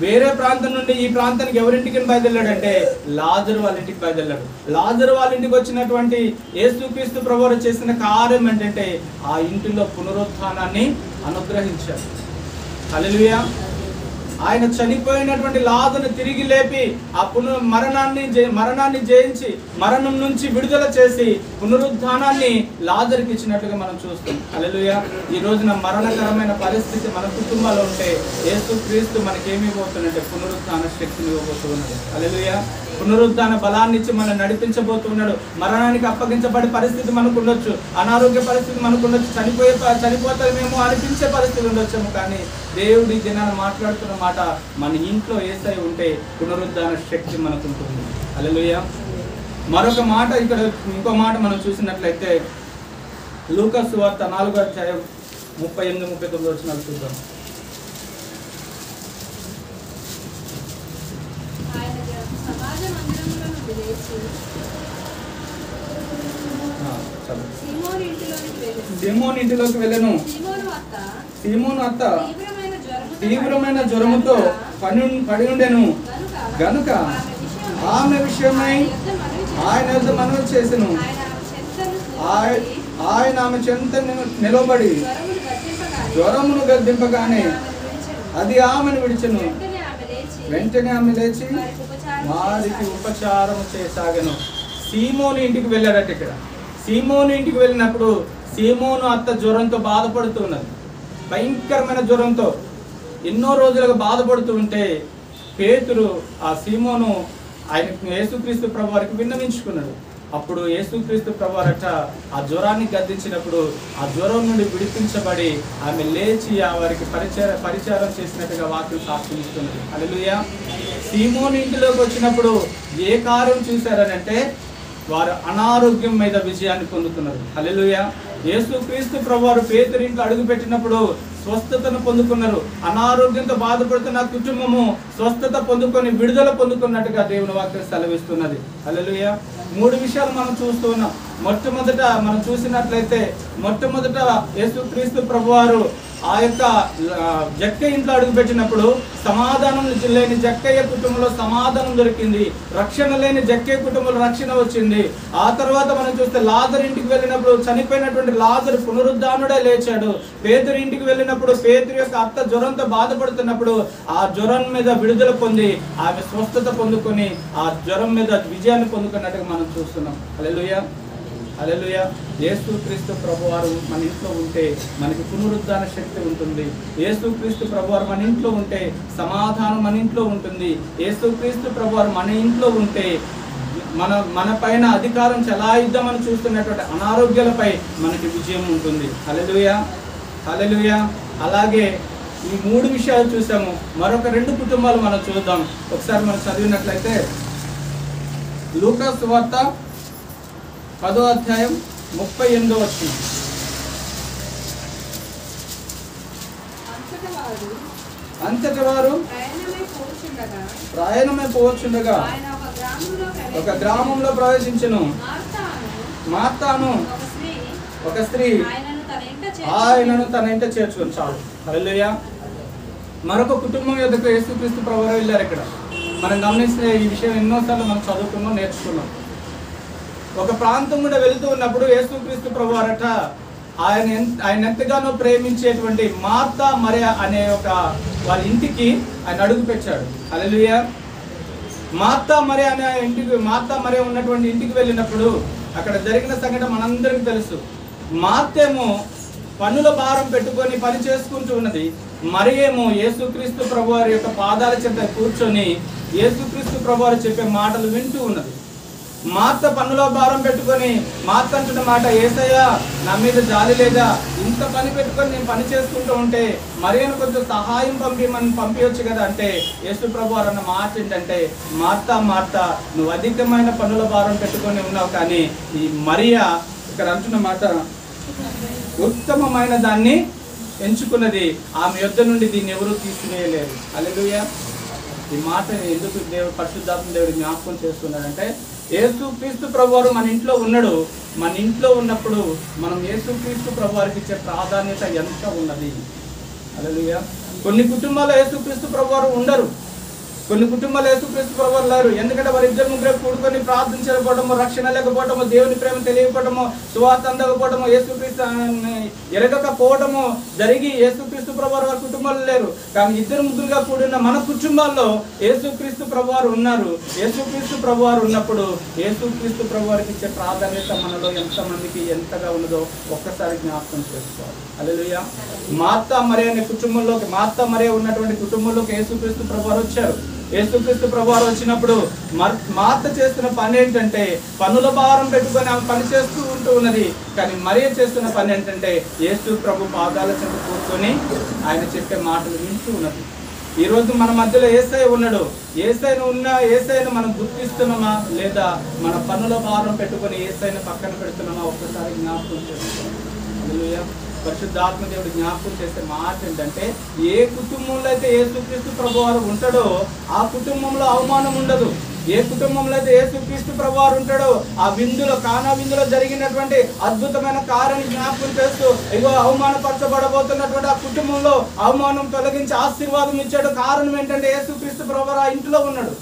వేరే ప్రాంతం నుండి ఈ ప్రాంతానికి ఎవరింటికి బయలుదేరాడంటే లాజరు వాళ్ళ ఇంటికి బయలుదేరాడు. లాజరు వాళ్ళ ఇంటికి వచ్చినటువంటి యేసుక్రీస్తు ప్రభువారు చేసిన కార్యం ఏంటంటే, ఆ ఇంటిలో పునరుత్థానాన్ని అనుగ్రహించాడు. హల్లెలూయా. ఆయన చనిపోయినటువంటి లాజరును తిరిగి లేపి ఆ మరణాన్ని జయించి మరణం నుంచి విడుదల చేసి పునరుద్ధానాన్ని లాజరుకి ఇచ్చినట్లుగా మనం చూస్తాం. హల్లెలూయా. ఈ రోజున మరణకరమైన పరిస్థితి మన కుటుంబాల్లో ఉంటే యేసుక్రీస్తు మనకేమి ఇవ్వబోతుందంటే పునరుద్ధాన శక్తిని ఇవ్వబోతున్నాడు. హల్లెలూయా. పునరుద్ధాన బలాన్ని ఇచ్చి మనం నడిపించబోతున్నాడు. మరణానికి అప్పగించబడే పరిస్థితి మనకు ఉండొచ్చు, అనారోగ్య పరిస్థితి మనకు ఉండొచ్చు, చనిపోతామేమో అనిపించే పరిస్థితి ఉండొచ్చేమో, కానీ దేవుడి దినాన్ని మాట్లాడుతున్న మాట, మన ఇంట్లో యేసయ్య ఉంటే పునరుద్ధాన శక్తి మనకు ఉంటుంది. హల్లెలూయా. మరొక మాట ఇక్కడ, ఇంకో మాట మనం చూసినట్లయితే లూకా సువార్త 4వ అధ్యాయం 38-39 వచనాలు చూద్దాం. సీమోను ఇంటిలోకి వెళ్ళెను. సీమోను అత్త తీవ్రమైన జ్వరముతో పడి ఉండెను గనుక ఆమె విషయమై ఆయన యొద్ద మనవి చేసెను. ఆయన ఆమె చెంత నిలబడి జ్వరమును గద్దింపగానే అది ఆమెను విడిచెను. వెంటనే ఆమె లేచి వారికి ఉపచారం చేసాగను. సీమోను ఇంటికి వెళ్ళారట. ఇక్కడ సీమోను ఇంటికి వెళ్ళినప్పుడు సీమోను అత్త జ్వరంతో బాధపడుతూ ఉన్నది. భయంకరమైన జ్వరంతో ఎన్నో రోజులుగా బాధపడుతూ ఉంటే పేతురు ఆ సీమోను ఆయన యేసుక్రీస్తు ప్రభువారికి విన్నవించుకున్నాడు. అప్పుడు యేసుక్రీస్తు ప్రభువారట ఆ జ్వరాన్ని గద్దించినప్పుడు ఆ జ్వరం నుండి విడిపించబడి ఆమె లేచి వారికి పరిచారం చేసినట్టుగా వాక్యం సాక్షిస్తున్నది. హల్లెలూయా. సీమోను ఇంటిలోకి వచ్చినప్పుడు ఏ కార్యం చూశారనంటే, వారు అనారోగ్యం మీద విజయాన్ని పొందుతున్నారు. హల్లెలూయా. యేసుక్రీస్తు ప్రభువారు పేతురు ఇంట్లో అడుగు పెట్టినప్పుడు స్వస్థతను పొందుకున్నారు. అనారోగ్యంతో బాధపడుతున్న కుటుంబము స్వస్థత పొందుకొని విడుదల పొందుకున్నట్టుగా దేవుని వాక్యం సెలవిస్తున్నది. హల్లెలూయా. 3 విషయాలు మనం చూస్తూ ఉన్నాం. మొట్టమొదట మనం చూసినట్లయితే యేసుక్రీస్తు ప్రభువారు ఆ యొక్క జక్కయ్య ఇంట్లో అడుగుపెట్టినప్పుడు సమాధానం లేని జక్కయ్య కుటుంబంలో సమాధానం దొరికింది. రక్షణ లేని జక్కయ్య కుటుంబంలో రక్షణ వచ్చింది. ఆ తర్వాత మనం చూస్తే లాజరు ఇంటికి వెళ్ళినప్పుడు చనిపోయినటువంటి లాజరు పునరుద్ధానుడే లేచాడు. పేతురు ఇంటికి వెళ్ళినప్పుడు పేతురు యొక్క అత్త జ్వరంతో బాధపడుతున్నప్పుడు ఆ జ్వరం మీద విడుదల పొంది ఆమె స్వస్థత పొందుకొని ఆ జ్వరం మీద విజయాన్ని పొందుకున్నట్టుగా మనం చూస్తున్నాం. హల్లెలూయా. హల్లెలూయా. యేసుక్రీస్తు ప్రభువారు మన ఇంట్లో ఉంటే మనకి పునరుద్ధాన శక్తి ఉంటుంది. యేసుక్రీస్తు ప్రభువారు మన ఇంట్లో ఉంటే సమాధానం మన ఇంట్లో ఉంటుంది. యేసుక్రీస్తు ప్రభువారు మన ఇంట్లో ఉంటే మన పైన అధికారం చెలాయిద్దామని చూస్తున్నటువంటి అనారోగ్యాలపై మనకి విజయం ఉంటుంది. హల్లెలూయా. హల్లెలూయా. అలాగే ఈ 3 విషయాలు చూసాము. మరొక 2 కుటుంబాలు మనం చూద్దాం. ఒకసారి మనం చదివినట్లయితే లూకా సువార్త 10వ అధ్యాయం 38వ వచనం. అంతటి వారు ప్రయాణమై పోవచ్చుండగా ఒక గ్రామంలో ప్రవేశించెను. మార్తాను ఒక స్త్రీ ఆయనను తన ఇంట చేర్చుకొని. చాలు. హల్లెలూయా. మరొక కుటుంబం యొద్దకు యేసుక్రీస్తు ప్రభువారు వెళ్ళారు. ఇక్కడ మనం గమనిస్తే ఈ విషయం ఎన్నోసార్లు మనం చదువుకున్నాం, నేర్చుకున్నాం. ఒక ప్రాంతం కూడా వెళుతూ ఉన్నప్పుడు యేసుక్రీస్తు ప్రభువారట ఆయన ఎంతగానో ప్రేమించేటువంటి మార్తా మరియ అనే ఒక వాళ్ళ ఇంటికి ఆయన అడుగు పెట్టాడు. హల్లెలూయా. మార్తా మరియ ఉన్నటువంటి ఇంటికి వెళ్ళినప్పుడు అక్కడ జరిగిన సంఘటన మనందరికీ తెలుసు. మార్తేమో పన్నుల భారం పెట్టుకొని పని చేసుకుంటూ ఉన్నది. మరియేమో యేసుక్రీస్తు ప్రభువారి యొక్క పాదాల చెంత కూర్చొని యేసుక్రీస్తు ప్రభువారు చెప్పే మాటలు వింటూ ఉన్నది. మార్త పన్నులో భారం పెట్టుకొని మార్త అంటున్న మాట, యేసయ్యా నా మీద జాలి లేదా? ఇంత పని పెట్టుకొని నేను పని చేసుకుంటూ ఉంటే మరియను కొంచెం సహాయం పంపించవచ్చు కదా అంటే యేసు ప్రభువారు అన్న మాట ఏంటంటే, మార్త నువ్వు అధికమైన పన్నుల భారం పెట్టుకొని ఉన్నావు, కానీ ఈ మరియా ఇక్కడ అంటున్న మాట ఉత్తమమైన దాన్ని ఎంచుకున్నది, ఆమె యొద్ద నుండి దీన్ని ఎవరూ తీసుకునేయలేరు. హల్లెలూయా. ఈ మాట ఎందుకు పరిశుద్ధాత్మ దేవుడు జ్ఞాపకం చేస్తున్నాడంటే, యేసుక్రీస్తు ప్రభువారు మన ఇంట్లో ఉన్నాడు. మన ఇంట్లో ఉన్నప్పుడు మనం యేసుక్రీస్తు ప్రభువారికి ఇచ్చే ప్రాధాన్యత ఎంత ఉన్నది. హల్లెలూయా. కొన్ని కుటుంబాల్లో యేసుక్రీస్తు ప్రభువారు ఉండరు, కొన్ని కుటుంబాలు యేసుక్రీస్తు ప్రభువారు లేరు. ఎందుకంటే వారు ఇద్దరు ముగ్గురు కూడుకొని ప్రార్థించకపోవడము, రక్షణ లేకపోవడము, దేవుని ప్రేమ తెలియకపోవడము, సువార్త అందకపోవడము, యేసుక్రీస్తు ఎరగకపోవడము జరిగి యేసుక్రీస్తు ప్రభువారు వారి కుటుంబాలు లేరు. కానీ ఇద్దరు ముగ్గురుగా కూడిన మన కుటుంబాల్లో యేసుక్రీస్తు ప్రభువారు ఉన్నారు. యేసుక్రీస్తు ప్రభువారు ఉన్నప్పుడు యేసుక్రీస్తు ప్రభువారికి ఇచ్చే ప్రాధాన్యత మనలో ఎంతమందికి ఎంతగా ఉన్నదో ఒక్కసారి జ్ఞాపకం చేసుకోవాలి. హల్లెలూయా. మార్తా మరియ అనే కుటుంబంలోకి, మార్తా మరియ ఉన్నటువంటి కుటుంబంలోకి యేసుక్రీస్తు ప్రభువారు వచ్చారు. యేసుక్రీస్తు ప్రభువారు వచ్చినప్పుడు మార్త చేస్తున్న పని ఏంటంటే పనుల భారం పెట్టుకొని ఆమె పని చేస్తూ ఉన్నది. కానీ మరియ చేస్తున్న పని ఏంటంటే యేసు ప్రభు పాదాల చెంత కూర్చొని ఆయన చెప్పే మాటలు వింటూ ఉన్నది. ఈరోజు మన మధ్యలో యేసయ్య ఉన్నాడు. యేసయ్యను మనం గుర్తిస్తున్నామా లేదా మన పనుల భారం పెట్టుకొని యేసయ్యను పక్కన పెడుతున్నామా ఒక్కసారి జ్ఞాపకం చేసుకోవాలి. హల్లెలూయా. పరిశుద్ధాత్మ దేవుడు జ్ఞాపకం చేసే మాట ఏంటంటే ఏ కుటుంబంలో అయితే యేసుక్రీస్తు ప్రభువారు ఉంటాడో ఆ కుటుంబంలో అవమానం ఉండదు. ఏ కుటుంబంలో అయితే యేసుక్రీస్తు ప్రభువారు ఉంటాడో ఆ విందులో, కానా విందులో జరిగినటువంటి అద్భుతమైన కార్యాన్ని జ్ఞాపకం చేస్తూ ఇగో అవమానపరచబడబోతున్నటువంటి ఆ కుటుంబంలో అవమానం తొలగించి ఆశీర్వాదం ఇచ్చాడు. కారణం ఏంటంటే యేసుక్రీస్తు ప్రభువారు ఆ ఇంట్లో ఉన్నాడు.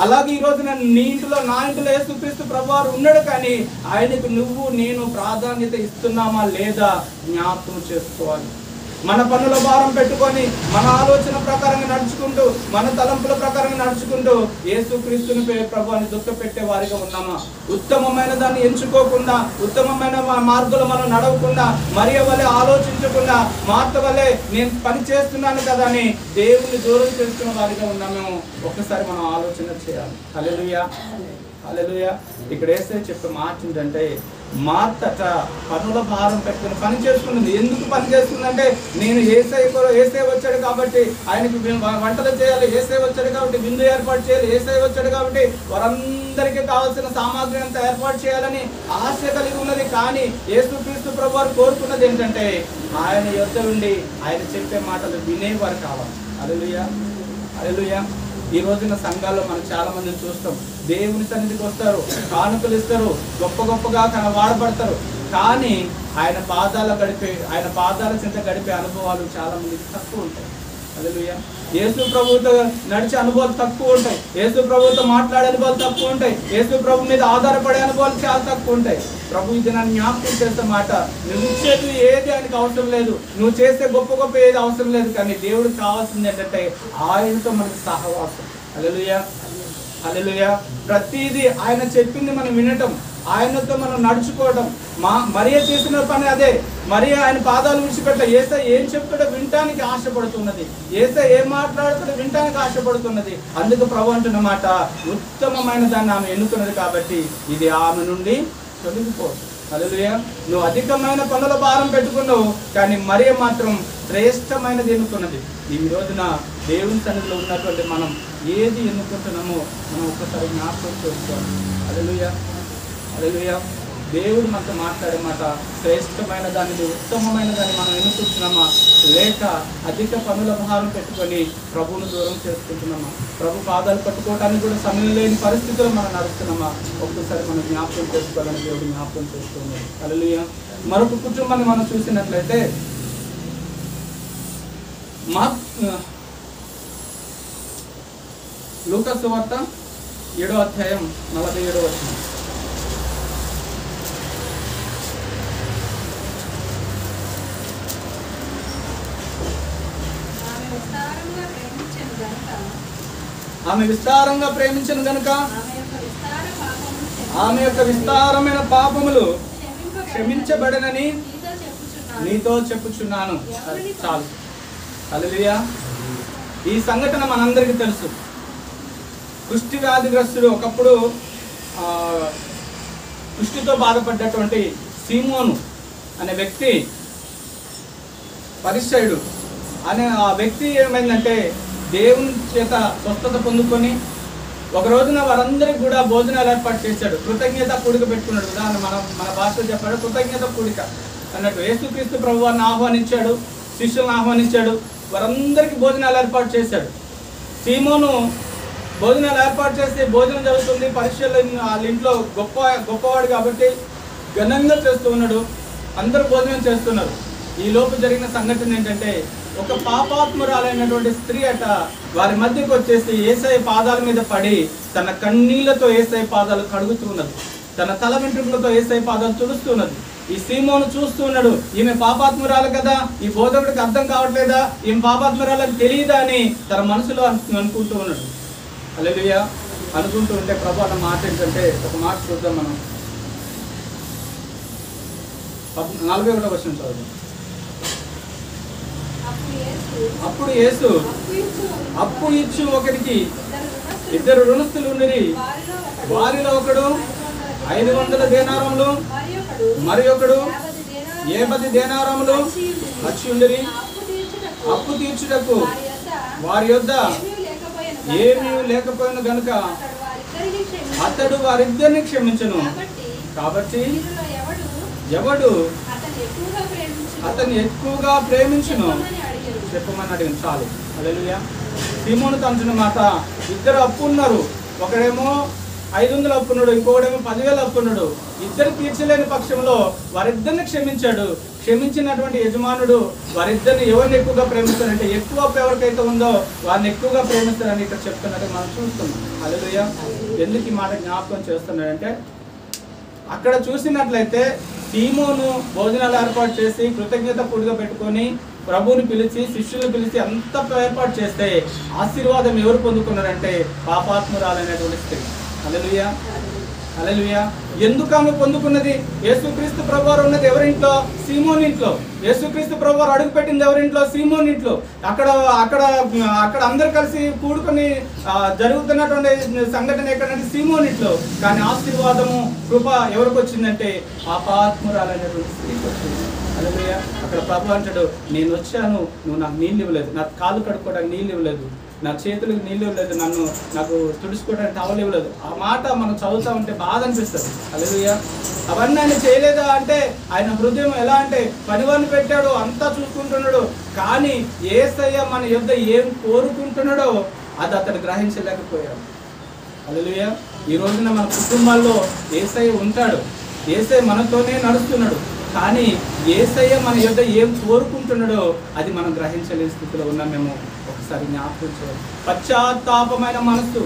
అలాగే ఈరోజు నీ ఇంట్లో, నా ఇంట్లో యేసుక్రీస్తు ప్రభువారు ఉన్నాడు. కానీ ఆయనకు నువ్వు నేను ప్రాధాన్యత ఇస్తున్నామా లేదా జ్ఞాపకం చేసుకోవాలి. మన పనుల భారం పెట్టుకొని మన ఆలోచన ప్రకారంగా నడుచుకుంటూ, మన తలంపుల ప్రకారంగా నడుచుకుంటూ యేసుక్రీస్తుని ప్రభువాన్ని దుఃఖ పెట్టే వారిగా ఉన్నామా? ఉత్తమమైన దాన్ని ఎంచుకోకుండా, ఉత్తమమైన మార్గంలో మనం నడవకుండా, మరియ వలె ఆలోచించకుండా, మార్త వలె నేను పని చేస్తున్నాను కదా అని దేవుని దూరం చేస్తున్న వారిగా ఉన్నామేమో ఒక్కసారి మనం ఆలోచన చేయాలి. హల్లెలూయా. హల్లెలూయా. ఇక్కడ యేసయ్య చెప్పే మాట ఏంటంటే మార్తట పనుల భారం పెట్టుకుని పని చేసుకున్నది. ఎందుకు పని చేస్తుందంటే నేను యేసయ్య వచ్చాడు కాబట్టి ఆయనకి వంటలు చేయాలి, యేసయ్య వచ్చాడు కాబట్టి విందు ఏర్పాటు చేయాలి, యేసయ్య వచ్చాడు కాబట్టి వారందరికీ కావాల్సిన సామాగ్రి అంతా ఏర్పాటు చేయాలని ఆశ కలిగి ఉన్నది. కానీ యేసుక్రీస్తు ప్రభువారు కోరుకున్నది ఏంటంటే ఆయన యొద్ద నుండి ఆయన చెప్పే మాటలు వినేవారు కావాలి. హల్లెలూయా. హల్లెలూయా. ఈ రోజున సంఘాల్లో మనం చాలా మందిని చూస్తాం. దేవుని సన్నిధికి వస్తారు, కానుకలు ఇస్తారు, గొప్పగా వాడబడతారు. కానీ ఆయన పాదాల చెంత గడిపే అనుభవాలు చాలా మందికి తక్కువ ఉంటాయి. హల్లెలూయా. యేసు ప్రభువుతో నడిచే అనుభవాలు తక్కువ ఉంటాయి. యేసు ప్రభువుతో మాట్లాడే అనుభవాలు తక్కువ ఉంటాయి. యేసు ప్రభు మీద ఆధారపడే అనుభవాలు చాలా తక్కువ ఉంటాయి. ప్రభు ఇది నన్ను జ్ఞాపకం చేసే మాట, నువ్వు ఇచ్చేది ఏది ఆయనకు అవసరం లేదు, నువ్వు చేసే గొప్ప ఏది అవసరం లేదు. కానీ దేవుడికి కావాల్సింది ఏంటంటే ఆయనతో మనకు సహవాసం. హల్లెలూయా. హల్లెలూయా. ప్రతిదీ ఆయన చెప్పింది మనం వినటం, ఆయనతో మనం నడుచుకోవడం. మరియ చేసిన పని అదే. మరియ ఆయన పాదాలు విడిచిపెట్ట యేసయ్య ఏం చెప్తాడో వినటానికి ఆశపడుతున్నది, యేసయ్య ఏం మాట్లాడుతాడో వినటానికి ఆశపడుతున్నది. అందుకు ప్రభు అంటున్న మాట, ఉత్తమమైన దాన్ని ఆమె ఎన్నుకున్నది కాబట్టి ఇది ఆమె నుండి తొలగిపోదు. హల్లెలూయా. నువ్వు అధికమైన పనుల భారం పెట్టుకున్నావు, కానీ మరియ మాత్రం శ్రేష్టమైనది ఎన్నుకున్నది. ఈ రోజున దేవుని సన్నిధిలో ఉన్నటువంటి మనం ఏది ఎన్నుకుంటున్నామో మనం ఒక్కసారి జ్ఞాపకం చేసుకోవాలి. హల్లెలూయా. హల్లెలూయా. దేవుడు మనతో మాట్లాడే మాట శ్రేష్టమైన దానిని, ఉత్తమమైన దాన్ని మనం ఎన్నుకుంటున్నామా లేక అధిక పనుల భారం పెట్టుకొని ప్రభువును దూరం చేసుకుంటున్నామా? ప్రభు పాదాలు పట్టుకోవడానికి కూడా సమయం లేని పరిస్థితుల్లో మనం నడుస్తున్నామా? ఒక్కసారి మనం జ్ఞాపకం చేసుకోవాలని దేవుడు జ్ఞాపకం చేస్తుంది. హల్లెలూయా. మరొక కుటుంబాన్ని మనం చూసినట్లయితే లూకా సువార్త 7వ అధ్యాయం 47వ వచనం. ఆమె విస్తారంగా ప్రేమించను గనుక ఆమె యొక్క విస్తారమైన పాపములు క్షమించబడనని నీతో చెప్పుచున్నాను. చాలు. హల్లెలూయా. ఈ సంఘటన మనందరికీ తెలుసు. కుష్టి వ్యాధిగ్రస్తుడు, ఒకప్పుడు కుష్టితో బాధపడ్డటువంటి సీమోను అనే వ్యక్తి, పరిసయుడు అనే ఆ వ్యక్తి ఏమైందంటే దేవుని చేత స్వస్థత పొందుకొని ఒక రోజున వారందరికి కూడా భోజనాలు ఏర్పాటు చేశాడు. కృతజ్ఞత కూడిక పెట్టుకున్నాడు. ఉదాహరణ మన భాషలో చెప్పాడు, కృతజ్ఞత కూడిక అన్నట్టు. యేసుక్రీస్తు ప్రభువారిని ఆహ్వానించాడు, శిష్యులను ఆహ్వానించాడు, వారందరికీ భోజనాలు ఏర్పాటు చేశాడు. సీమోను భోజనాలు ఏర్పాటు చేసి భోజనం జరుగుతుంది. పరిచయలు వాళ్ళ ఇంట్లో గొప్పవాడు కాబట్టి ఘనంగా చేస్తూ ఉన్నాడు. అందరూ భోజనం చేస్తున్నారు. ఈ లోపు జరిగిన సంఘటన ఏంటంటే, ఒక పాపాత్మురాలైనటువంటి స్త్రీ అట వారి మధ్యకు వచ్చేసి యేసయ్య పాదాల మీద పడి తన కన్నీళ్లతో యేసయ్య పాదాలు కడుగుతూ ఉన్నది. తన తల వెంట్రుకలతో యేసయ్య పాదాలు తుడుస్తున్నది. ఈ సీమోను చూస్తూ ఉన్నాడు. ఈమె పాపాత్మురాలు కదా, ఈ బోధకుడికి అర్థం కావట్లేదా, ఈమె పాపాత్మురాలకు తెలియదా అని తన మనసులో అనుకుంటూ ఉన్నాడు. హల్లెలూయా. అనుకుంటూ ఉంటే ప్రభు అన్న మాట ఏంటంటే, ఒక మాట చూద్దాం మనం. 41వ వచనం చదువు. అప్పుడు యేసు అప్పు ఇచ్చు ఒకరికి ఇద్దరు రుణస్థులు ఉండిరి. వారిలో ఒకడు 500 దేనారములు, మరి ఒకడు 50 దేనారములు వచ్చి ఉండిరి. అప్పు తీర్చుటకు వారి యొద్ద ఏమీ లేకపోయిన గనుక అతడు వారిద్దరిని క్షమించును. కాబట్టి ఎవడు అతన్ని ఎక్కువగా ప్రేమించును చెప్పమని అడిగింది. చాలు. హల్లెలూయా. సీమోను తండ్రిని మాట, ఇద్దరు అప్పు ఉన్నారు. ఒకడేమో 500 అప్పున్నాడు, ఇంకొకడేమో 10,000 అప్పున్నాడు. ఇద్దరు తీర్చలేని పక్షంలో వారిద్దరిని క్షమించాడు. క్షమించినటువంటి యజమానుడు వారిద్దరిని ఎవరిని ఎక్కువగా ప్రేమిస్తారంటే, ఎక్కువ అప్పు ఎవరికైతే ఉందో వారిని ఎక్కువగా ప్రేమిస్తారని ఇక్కడ చెప్తున్నట్టు మనం చూస్తున్నాం. హల్లెలూయా. ఎందుకు ఈ మాట జ్ఞాపకం చేస్తున్నాడంటే, అక్కడ చూసినట్లయితే సీమోను భోజనాలు ఏర్పాటు చేసి కృతజ్ఞత పూడిగా పెట్టుకొని ప్రభువుని పిలిచి శిష్యులను పిలిచి అంత ఏర్పాటు చేస్తే ఆశీర్వాదం ఎవరు పొందుకున్నారంటే పాపాత్మురాలైనటువంటి స్త్రీ. హల్లెలూయా. హల్లెలూయా. ఎందుకు ఆమె పొందుకున్నది? యేసుక్రీస్తు ప్రభువారు ఉన్నది ఎవరింట్లో? సీమోన్ ఇంట్లో. యేసుక్రీస్తు ప్రభువారు అడుగు పెట్టింది ఎవరింట్లో? సీమోన్ ఇంట్లో. అక్కడ అక్కడ అక్కడ అందరు కలిసి కూడుకొని జరుగుతున్నటువంటి సంఘటన ఎక్కడంటే సీమోన్ ఇంట్లో. కానీ ఆశీర్వాదము కృప ఎవరికి వచ్చిందంటే పాపాత్మురాలైనటువంటి స్త్రీకి వచ్చింది. హల్లెలూయా. అక్కడ ప్రభు అంటాడు, నేను వచ్చాను, నువ్వు నాకు నీళ్ళు ఇవ్వలేదు, నాకు కాళ్ళు కడుక్కోవడానికి నీళ్ళు ఇవ్వలేదు, నా చేతులకు నీళ్ళు ఇవ్వలేదు, నాకు తుడుచుకోవడానికి టవల్ ఇవ్వలేదు. ఆ మాట మనం చదువుతా ఉంటే బాధ అనిపిస్తుంది. హల్లెలూయా. అవన్నీ ఆయన చేయలేదా అంటే, ఆయన హృదయం ఎలా అంటే పనివారిని పెట్టాడు, అంతా చూసుకుంటున్నాడు. కానీ యేసయ్య మన యొద్ద ఏం కోరుకుంటున్నాడో అది అతడు గ్రహించలేకపోయాడు. హల్లెలూయా. ఈ రోజున మన కుటుంబాల్లో యేసయ్య ఉంటాడు, యేసయ్య మనతోనే నడుస్తున్నాడు. కానీ యేసయ్య మన యొద్ద ఏం కోరుకుంటున్నాడో అది మనం గ్రహించలేని స్థితిలో ఉన్నాం. మేము ఒకసారి జ్ఞాపకం చేయాలి. పశ్చాత్తాపమైన మనస్సు,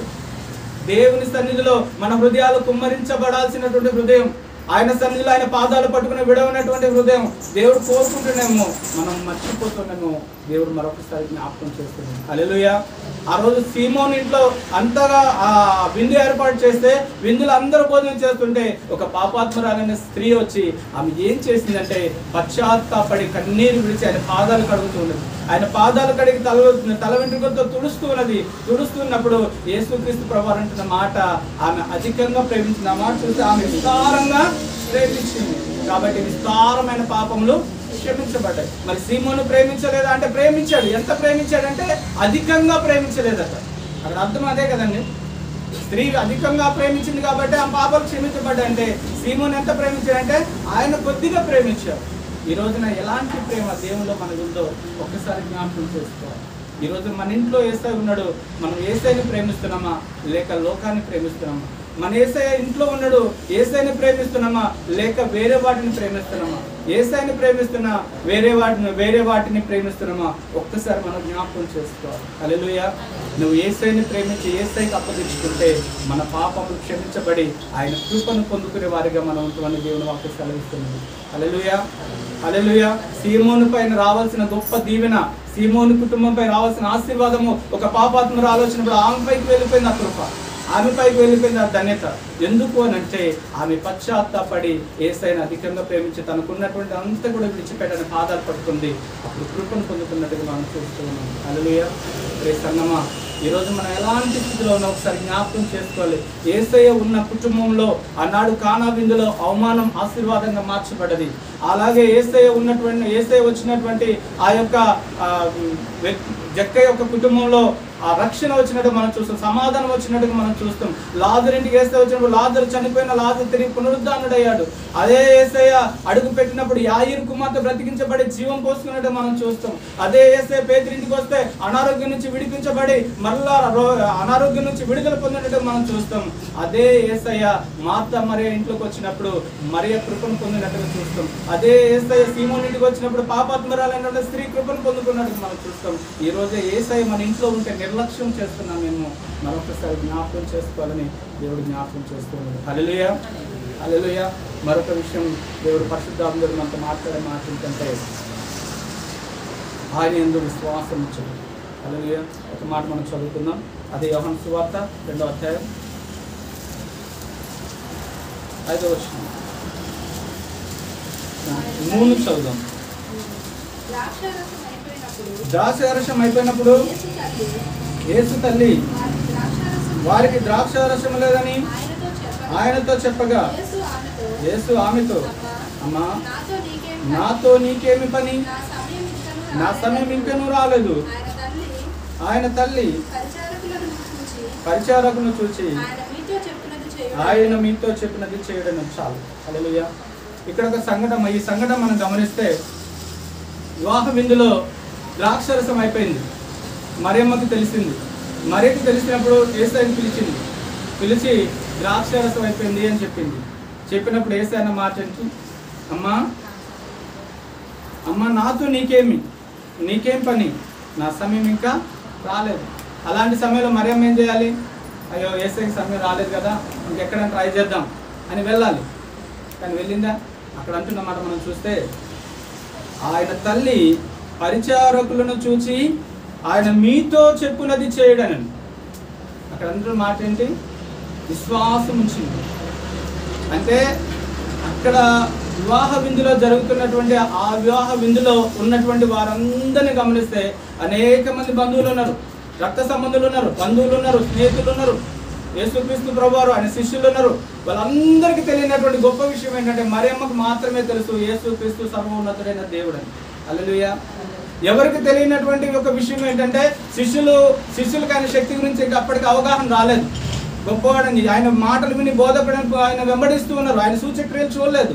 దేవుని సన్నిధిలో మన హృదయాలు కుమ్మరించబడాల్సినటువంటి హృదయం, ఆయన సన్నిధిలో ఆయన పాదాలు పట్టుకుని విడవనటువంటి హృదయం దేవుడు కోరుకుంటున్నామో మనం మర్చిపోతున్నామో దేవుడు మరొకసారి జ్ఞాపకం చేస్తున్నాం. హల్లెలూయా. ఆ రోజు సీమోన్ ఇంట్లో అంతగా ఆ విందు ఏర్పాటు చేస్తే విందులు అందరూ భోజనం చేస్తుంటే ఒక పాపాత్మరాలైన స్త్రీ వచ్చి ఆమె ఏం చేసిందంటే పశ్చాత్తాపడి కన్నీరు విడిచి ఆయన పాదాలు కడుగుతూ ఉన్నది. ఆయన పాదాలు కడిగి తల వెంట్రుకలతో తుడుస్తున్నప్పుడు యేసుక్రీస్తు ప్రభువారు అంటున్న మాట, ఆమె అధికంగా ప్రేమించిన మాట చూసి ఆమె విస్తారంగా ప్రేమించింది. కాబట్టి విస్తారమైన పాపములు క్షమించబడ్డాయి. మరి సీమోను ప్రేమించలేదా అంటే ప్రేమించాడు. ఎంత ప్రేమించాడంటే అధికంగా ప్రేమించలేదట. అక్కడ అర్థం అదే కదండి. స్త్రీ అధికంగా ప్రేమించింది కాబట్టి ఆ పాపాలు క్షమించబడ్డాయి. అంటే సీమోను ఎంత ప్రేమించాడంటే ఆయన కొద్దిగా ప్రేమించాడు. ఈ రోజున ఎలాంటి ప్రేమ దేవుల్లో మనకు ఉందో ఒక్కసారి జ్ఞాపకం చేసుకోవాలి. ఈ రోజు మన ఇంట్లో యేసయ్య ఉన్నాడు, మనం యేసయ్యని ప్రేమిస్తున్నామా లేక లోకాన్ని ప్రేమిస్తున్నామా? మన యేసయ్య ఇంట్లో ఉన్నాడు, యేసయ్యని ప్రేమిస్తున్నామా లేక వేరే వాటిని ప్రేమిస్తున్నామా? యేసయ్యని ప్రేమిస్తున్నా వేరే వాటిని ప్రేమిస్తున్నామా? ఒక్కసారి మనం జ్ఞాపకం చేసుకోవాలి. హల్లెలూయా. నువ్వు యేసయ్యని ప్రేమించి యేసయ్యకి అప్పగించుకుంటే మన పాపములు క్షమించబడి ఆయన కృపను పొందుకునే వారిగా మనం ఉంటున్న దేవుని వాక్యం సెలవిస్తున్నది. హల్లెలూయా. హల్లెలూయా. సీమోను పైన రావాల్సిన గొప్ప దీవెన, సీమోను కుటుంబంపై రావాల్సిన ఆశీర్వాదము ఒక పాపాత్మర ఆలోచనప్పుడు ఆమె పైకి వెళ్ళిపోయింది. ఆ కృప ఆమె పైకి వెళ్ళిపోయింది. ఆ ధన్యత ఎందుకు అని అంటే ఆమె పశ్చాత్తాపడి యేసయ్యను అధికంగా ప్రేమించి తనకున్నటువంటి అంతా కూడా విడిచిపెట్టని పాదాలు పట్టుకుంది. అప్పుడు కృపను పొందుతున్నట్టుగా మనం చూస్తూ ఉన్నాం. హల్లెలూయా. రే సంగమా, ఈరోజు మనం ఎలాంటి స్థితిలో ఉన్నా ఒకసారి జ్ఞాపకం చేసుకోవాలి. యేసయ్య ఉన్న కుటుంబంలో ఆనాడు కానా విందులో అవమానం ఆశీర్వాదంగా మార్చబడ్డది. అలాగే యేసయ్య వచ్చినటువంటి ఆ యొక్క జక్క యొక్క కుటుంబంలో ఆ రక్షణ వచ్చినట్టు మనం చూస్తాం, సమాధానం వచ్చినట్టుగా మనం చూస్తాం. లాజరు ఇంటికి యేసయ్య వచ్చినప్పుడు లాజరు చనిపోయిన లాజరు తిరిగి పునరుద్ధానుడయ్యాడు. అదే యేసయ్య అడుగు పెట్టినప్పుడు యాయీరు కుమార్తె బ్రతికించబడి జీవం పోసుకున్నట్టు మనం చూస్తాం. అదే యేసయ్య పేతురు ఇంటికి వస్తే అనారోగ్యం నుంచి విడిపించబడి మరలా అనారోగ్యం నుంచి విడుదల పొందినట్టు మనం చూస్తాం. అదే యేసయ్య మార్త మరియ ఇంట్లోకి వచ్చినప్పుడు మరియ కృపను పొందినట్టుగా చూస్తాం. అదే యేసయ్య సీమోను ఇంటికి వచ్చినప్పుడు పాపాత్మరాలైన స్త్రీ కృపను పొందుకున్నట్టుగా మనం చూస్తాం. ఈ రోజే యేసయ్య మన ఇంట్లో ఉంటే నిర్లక్ష్యం చేస్తున్నామేమో మరొకసారి జ్ఞాపకం చేసుకోవాలని దేవుడు జ్ఞాపకం చేస్తున్నాడు. హల్లెలూయా, హల్లెలూయా. మరొక విషయం దేవుడు పరిశుద్ధాత్ముడు మనతో మాట్లాడే మాట ఏంటంటే ఆయన యందు విశ్వాసం ఉంచండి. హల్లెలూయా. ఒక మాట మనం చదువుకుందాం. అదే యోహాను సువార్త 2వ అధ్యాయం 5వ వచనం 3 చదువుదాం. ద్రాక్షారసం అయిపోయినప్పుడు యేసు తల్లి వారికి ద్రాక్షారసం లేదని ఆయనతో చెప్పగా యేసు ఆమెతో, అమ్మా నాతో నీకేమి పని, నా సమయం ఇంకనూ రాలేదు. ఆయన తల్లి పరిచారకులను చూచి ఆయన మీతో చెప్పినది చేయడం చాలు. హల్లెలూయా. ఇక్కడ ఒక సంఘటన, ఈ సంఘటన మనం గమనిస్తే వివాహ విందులో ద్రాక్షరసం అయిపోయింది. మరియమ్మకి తెలిసింది. మరియకి తెలిసినప్పుడు యేసయ్యని పిలిచి ద్రాక్షరసం అయిపోయింది అని చెప్పింది. చెప్పినప్పుడు యేసయ్య అన్న మాట ఏంటి, అమ్మా నాతో నీకేం పని, నా సమయం ఇంకా రాలేదు. అలాంటి సమయంలో మరియమ్మ ఏం చేయాలి? అయ్యో యేసయ్యకి సమయం రాలేదు కదా, ఇంకెక్కడైనా ట్రై చేద్దాం అని వెళ్ళాలి. కానీ వెళ్ళిందా? అక్కడ అంటున్నమాట మనం చూస్తే ఆయన తల్లి పరిచారకులను చూచి ఆయన మీతో చెప్పునది చేయడనని. అక్కడ అంటున్న మాట ఏంటి? విశ్వాసం ఉంచింది. అంటే అక్కడ వివాహ విందులో జరుగుతున్నటువంటి ఆ వివాహ విందులో ఉన్నటువంటి వారందరినీ గమనిస్తే అనేక మంది బంధువులు ఉన్నారు, రక్త సంబంధులు ఉన్నారు, బంధువులు ఉన్నారు, స్నేహితులు ఉన్నారు, యేసుక్రీస్తు ప్రభువారు ఆయన శిష్యులు ఉన్నారు. వాళ్ళందరికీ తెలియనటువంటి గొప్ప విషయం ఏంటంటే మరియమ్మకు మాత్రమే తెలుసు యేసుక్రీస్తు సర్వోన్నతుడైన దేవుడని. హల్లెలూయా. ఎవరికి తెలియనటువంటి ఒక విషయం ఏంటంటే శిష్యులకు ఆయన శక్తి గురించి ఇంకా అప్పటికి అవగాహన రాలేదు. గొప్పవాడని ఆయన మాటలు విని బోధపడడానికి ఆయన వెంబడిస్తూ ఉన్నారు. ఆయన సూచక్రియలు చూడలేదు.